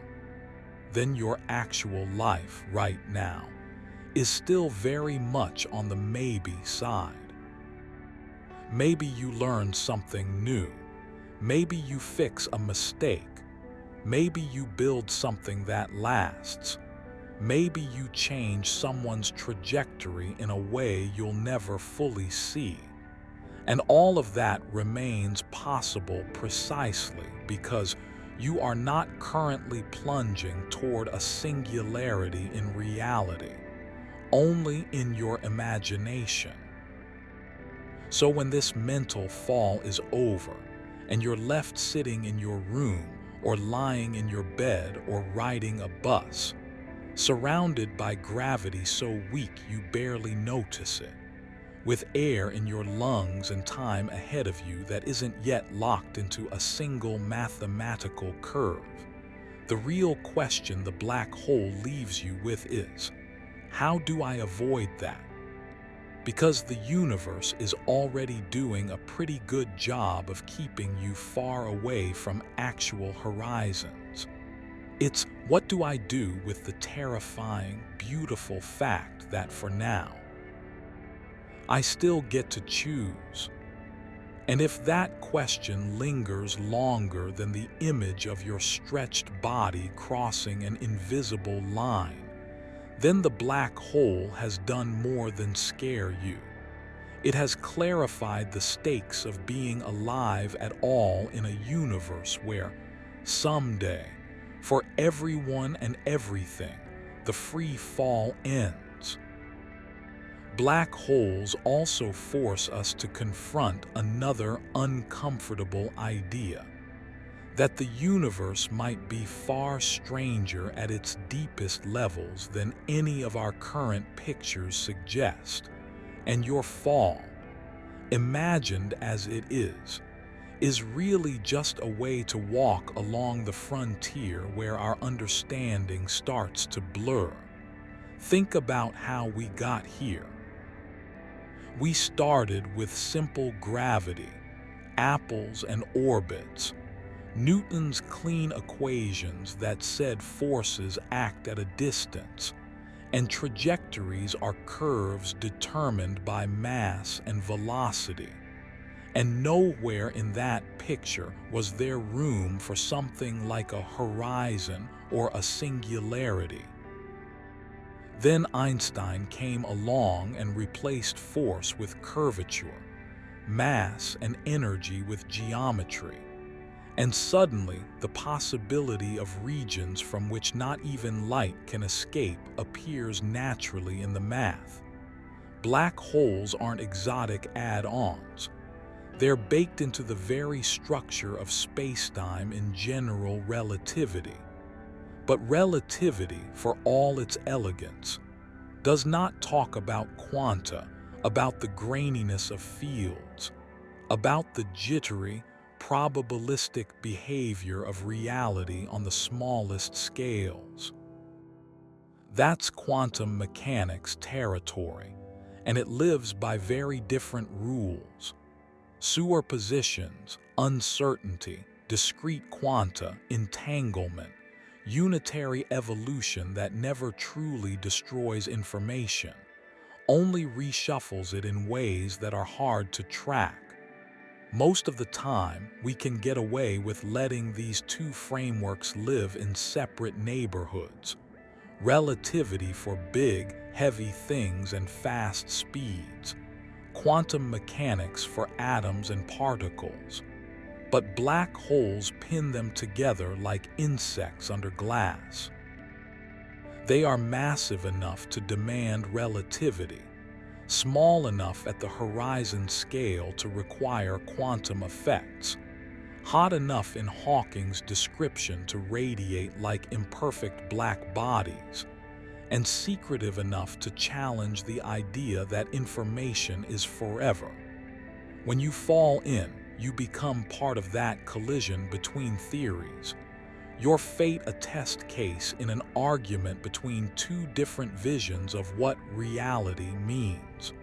then your actual life right now is still very much on the maybe side. Maybe you learn something new. Maybe you fix a mistake. Maybe you build something that lasts. Maybe you change someone's trajectory in a way you'll never fully see. And all of that remains possible precisely because you are not currently plunging toward a singularity in reality, only in your imagination. So when this mental fall is over, and you're left sitting in your room or lying in your bed or riding a bus, surrounded by gravity so weak you barely notice it, with air in your lungs and time ahead of you that isn't yet locked into a single mathematical curve, The real question the black hole leaves you with is, how do I avoid that? Because the universe is already doing a pretty good job of keeping you far away from actual horizons. It's what do I do with the terrifying, beautiful fact that for now, I still get to choose. And if that question lingers longer than the image of your stretched body crossing an invisible line, then the black hole has done more than scare you. It has clarified the stakes of being alive at all in a universe where, someday, for everyone and everything, the free fall ends. Black holes also force us to confront another uncomfortable idea, that the universe might be far stranger at its deepest levels than any of our current pictures suggest, and your fall, imagined as it is really just a way to walk along the frontier where our understanding starts to blur. Think about how we got here. We started with simple gravity, apples and orbits, Newton's clean equations that said forces act at a distance, and trajectories are curves determined by mass and velocity. And nowhere in that picture was there room for something like a horizon or a singularity. Then Einstein came along and replaced force with curvature, mass and energy with geometry. And suddenly, the possibility of regions from which not even light can escape appears naturally in the math. Black holes aren't exotic add-ons. They're baked into the very structure of spacetime in general relativity. But relativity, for all its elegance, does not talk about quanta, about the graininess of fields, about the jittery, probabilistic behavior of reality on the smallest scales. That's quantum mechanics territory, and it lives by very different rules. Superpositions, uncertainty, discrete quanta, entanglement, unitary evolution that never truly destroys information, only reshuffles it in ways that are hard to track. Most of the time, we can get away with letting these two frameworks live in separate neighborhoods. Relativity for big, heavy things and fast speeds. Quantum mechanics for atoms and particles. But black holes pin them together like insects under glass. They are massive enough to demand relativity, small enough at the horizon scale to require quantum effects, hot enough in Hawking's description to radiate like imperfect black bodies, and secretive enough to challenge the idea that information is forever. When you fall in, you become part of that collision between theories. Your fate a test case in an argument between two different visions of what reality means.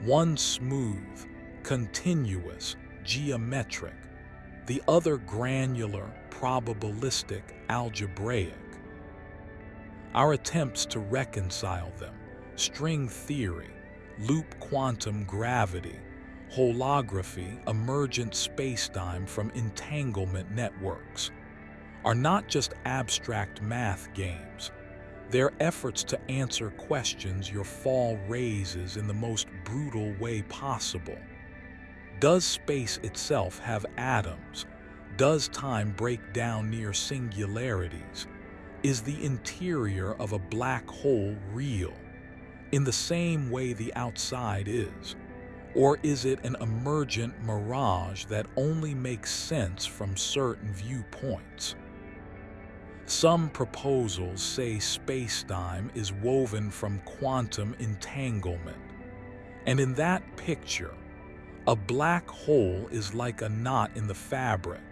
One smooth, continuous, geometric, the other granular, probabilistic, algebraic. Our attempts to reconcile them, string theory, loop quantum gravity, holography, emergent spacetime from entanglement networks, are not just abstract math games. They're efforts to answer questions your fall raises in the most brutal way possible. Does space itself have atoms? Does time break down near singularities? Is the interior of a black hole real, in the same way the outside is? Or is it an emergent mirage that only makes sense from certain viewpoints? Some proposals say spacetime is woven from quantum entanglement, and in that picture, a black hole is like a knot in the fabric,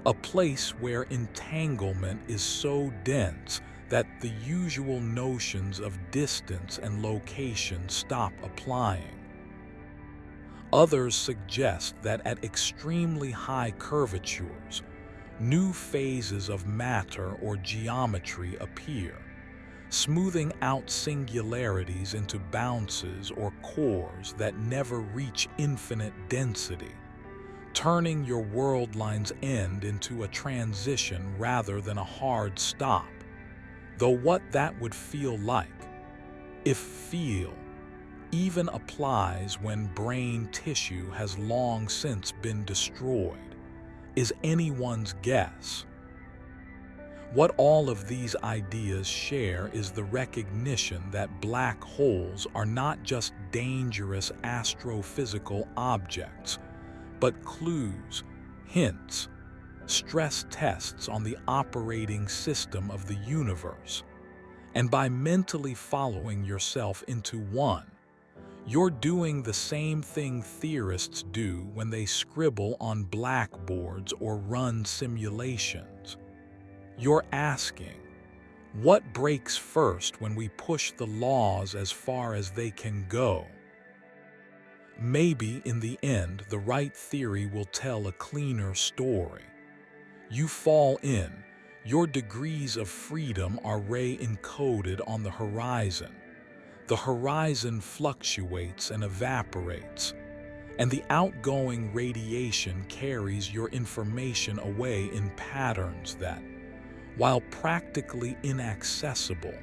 a place where entanglement is so dense that the usual notions of distance and location stop applying. Others suggest that at extremely high curvatures, new phases of matter or geometry appear, smoothing out singularities into bounces or cores that never reach infinite density, turning your world line's end into a transition rather than a hard stop. Though what that would feel like, if feel, even applies when brain tissue has long since been destroyed, is anyone's guess. What all of these ideas share is the recognition that black holes are not just dangerous astrophysical objects, but clues, hints, stress tests on the operating system of the universe. And by mentally following yourself into one, you're doing the same thing theorists do when they scribble on blackboards or run simulations. You're asking, what breaks first when we push the laws as far as they can go? Maybe in the end, the right theory will tell a cleaner story. You fall in, your degrees of freedom are ray-encoded on the horizon. The horizon fluctuates and evaporates, and the outgoing radiation carries your information away in patterns that, while practically inaccessible,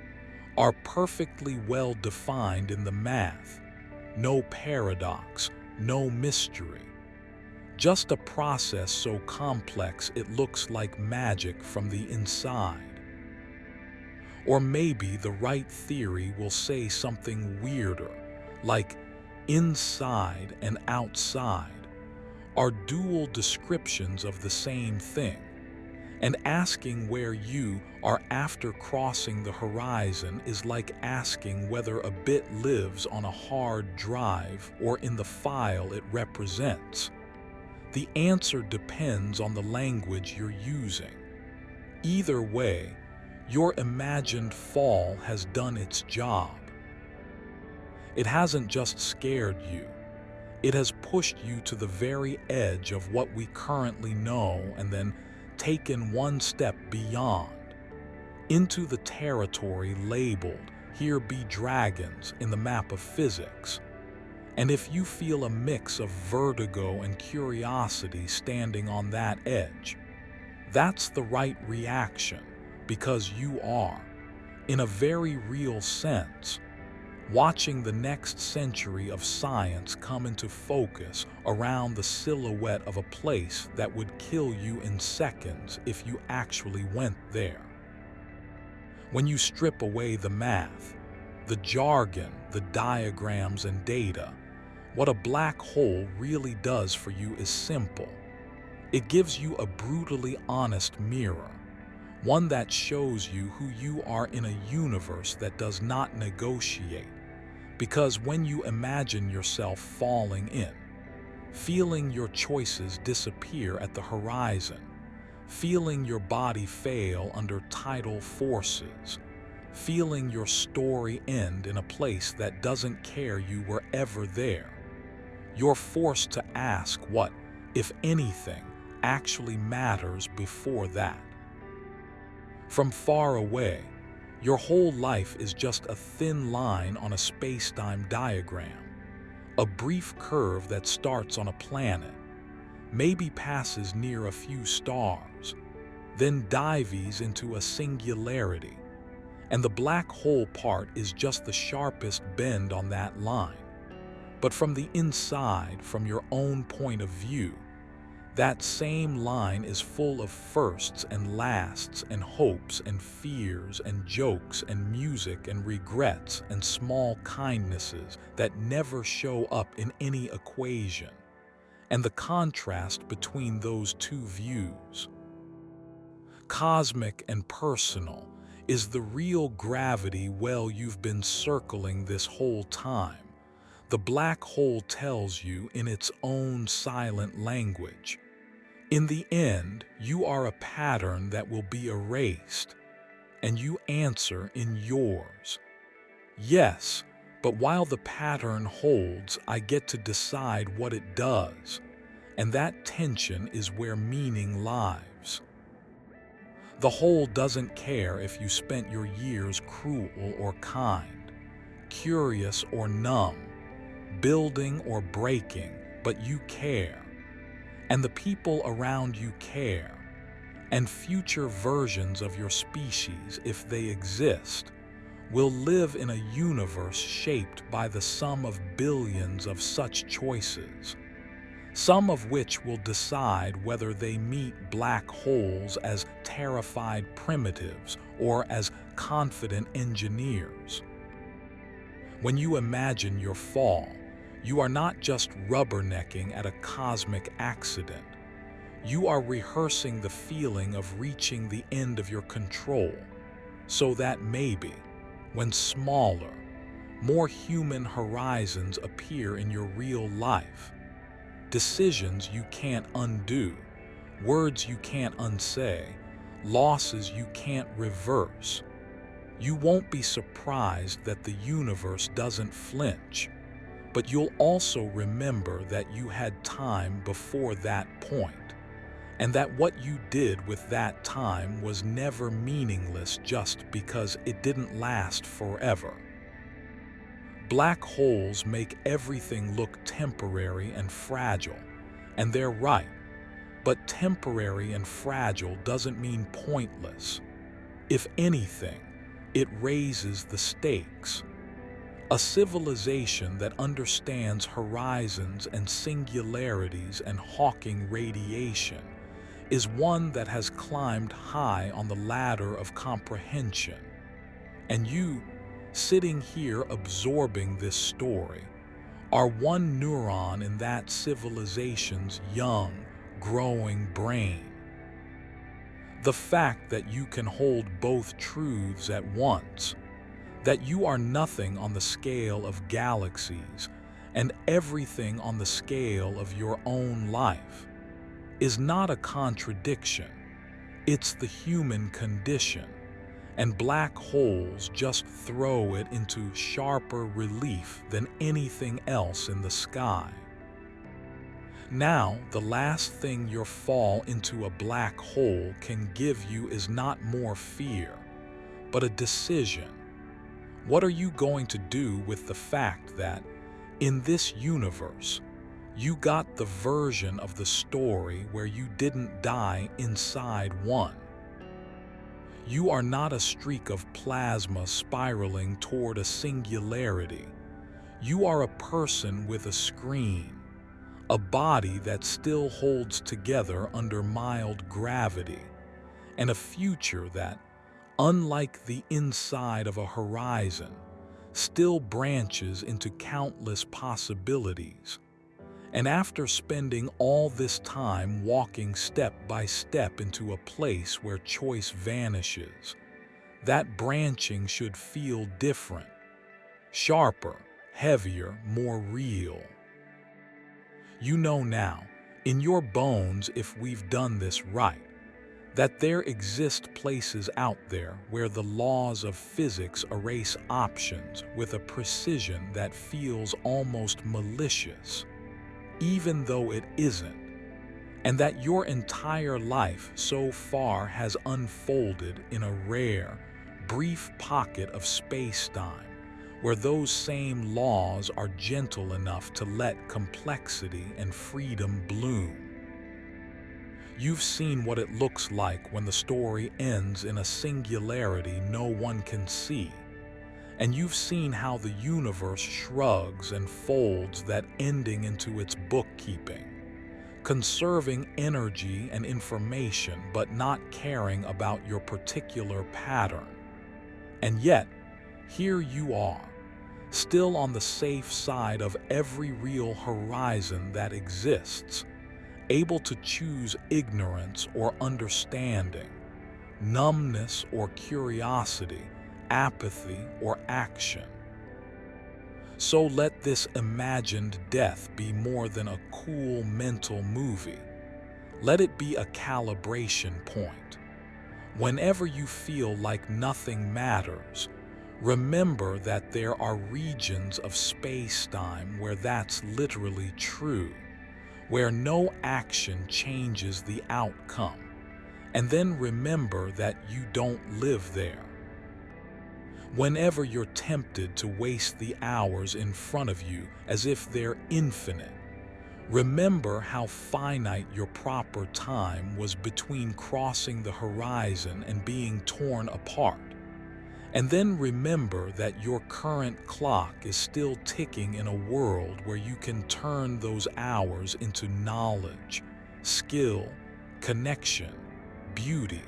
are perfectly well defined in the math. No paradox, no mystery. Just a process so complex it looks like magic from the inside. Or maybe the right theory will say something weirder, like inside and outside are dual descriptions of the same thing, and asking where you are after crossing the horizon is like asking whether a bit lives on a hard drive or in the file it represents. The answer depends on the language you're using. Either way, your imagined fall has done its job. It hasn't just scared you. It has pushed you to the very edge of what we currently know and then taken one step beyond, into the territory labeled, "Here be dragons," in the map of physics. And if you feel a mix of vertigo and curiosity standing on that edge, that's the right reaction, because you are, in a very real sense, watching the next century of science come into focus around the silhouette of a place that would kill you in seconds if you actually went there. When you strip away the math, the jargon, the diagrams and data, what a black hole really does for you is simple. It gives you a brutally honest mirror, one that shows you who you are in a universe that does not negotiate. Because when you imagine yourself falling in, feeling your choices disappear at the horizon, feeling your body fail under tidal forces, feeling your story end in a place that doesn't care you were ever there, you're forced to ask what, if anything, actually matters before that. From far away, your whole life is just a thin line on a space-time diagram, a brief curve that starts on a planet, maybe passes near a few stars, then dives into a singularity, and the black hole part is just the sharpest bend on that line. But from the inside, from your own point of view, that same line is full of firsts and lasts and hopes and fears and jokes and music and regrets and small kindnesses that never show up in any equation. And the contrast between those two views, cosmic and personal, is the real gravity well you've been circling this whole time. The black hole tells you in its own silent language, In the end, you are a pattern that will be erased, and you answer in yours. Yes, but while the pattern holds, I get to decide what it does, and that tension is where meaning lives. The whole doesn't care if you spent your years cruel or kind, curious or numb, building or breaking, but you care. And the people around you care. And future versions of your species, if they exist, will live in a universe shaped by the sum of billions of such choices, some of which will decide whether they meet black holes as terrified primitives or as confident engineers. When you imagine your fall, you are not just rubbernecking at a cosmic accident. You are rehearsing the feeling of reaching the end of your control, so that maybe, when smaller, more human horizons appear in your real life, decisions you can't undo, words you can't unsay, losses you can't reverse, you won't be surprised that the universe doesn't flinch, but you'll also remember that you had time before that point, and that what you did with that time was never meaningless just because it didn't last forever. Black holes make everything look temporary and fragile, and they're right, but temporary and fragile doesn't mean pointless. If anything, it raises the stakes. A civilization that understands horizons and singularities and Hawking radiation is one that has climbed high on the ladder of comprehension. And you, sitting here absorbing this story, are one neuron in that civilization's young, growing brain. The fact that you can hold both truths at once, that you are nothing on the scale of galaxies and everything on the scale of your own life, is not a contradiction. It's the human condition, and black holes just throw it into sharper relief than anything else in the sky. Now, the last thing your fall into a black hole can give you is not more fear, but a decision. What are you going to do with the fact that, in this universe, you got the version of the story where you didn't die inside one? You are not a streak of plasma spiraling toward a singularity. You are a person with a screen, a body that still holds together under mild gravity, and a future that, unlike the inside of a horizon, still branches into countless possibilities. And after spending all this time walking step by step into a place where choice vanishes, that branching should feel different, sharper, heavier, more real. You know now, in your bones, if we've done this right, that there exist places out there where the laws of physics erase options with a precision that feels almost malicious, even though it isn't, and that your entire life so far has unfolded in a rare, brief pocket of space-time where those same laws are gentle enough to let complexity and freedom bloom. You've seen what it looks like when the story ends in a singularity no one can see. And you've seen how the universe shrugs and folds that ending into its bookkeeping, conserving energy and information but not caring about your particular pattern. And yet, here you are, still on the safe side of every real horizon that exists, able to choose ignorance or understanding, numbness or curiosity, apathy or action. So let this imagined death be more than a cool mental movie. Let it be a calibration point. Whenever you feel like nothing matters, remember that there are regions of space-time where that's literally true, where no action changes the outcome. And then remember that you don't live there. Whenever you're tempted to waste the hours in front of you as if they're infinite, remember how finite your proper time was between crossing the horizon and being torn apart. And then remember that your current clock is still ticking in a world where you can turn those hours into knowledge, skill, connection, beauty,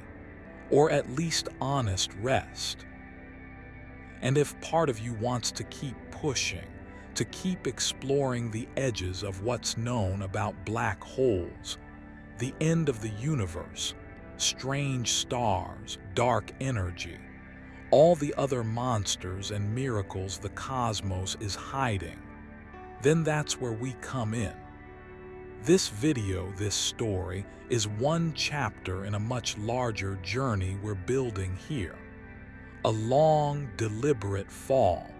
or at least honest rest. And if part of you wants to keep pushing, to keep exploring the edges of what's known about black holes, the end of the universe, strange stars, dark energy, all the other monsters and miracles the cosmos is hiding, then that's where we come in. This video, this story, is one chapter in a much larger journey we're building here. A long, deliberate fall,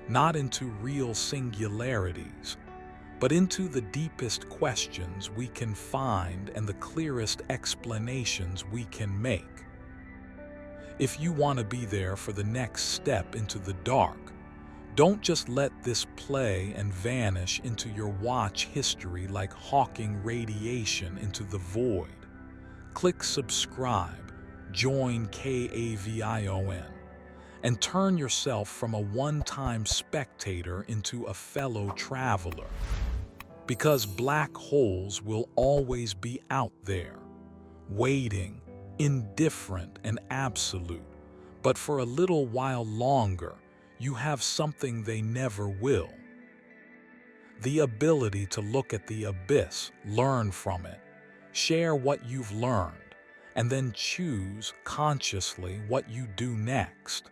not into real singularities, but into the deepest questions we can find and the clearest explanations we can make. If you want to be there for the next step into the dark, don't just let this play and vanish into your watch history like hawking radiation into the void. Click subscribe, join Kavion, and turn yourself from a one-time spectator into a fellow traveler. Because black holes will always be out there, waiting, indifferent and absolute. But for a little while longer, you have something they never will. The ability to look at the abyss, learn from it, share what you've learned, and then choose consciously what you do next.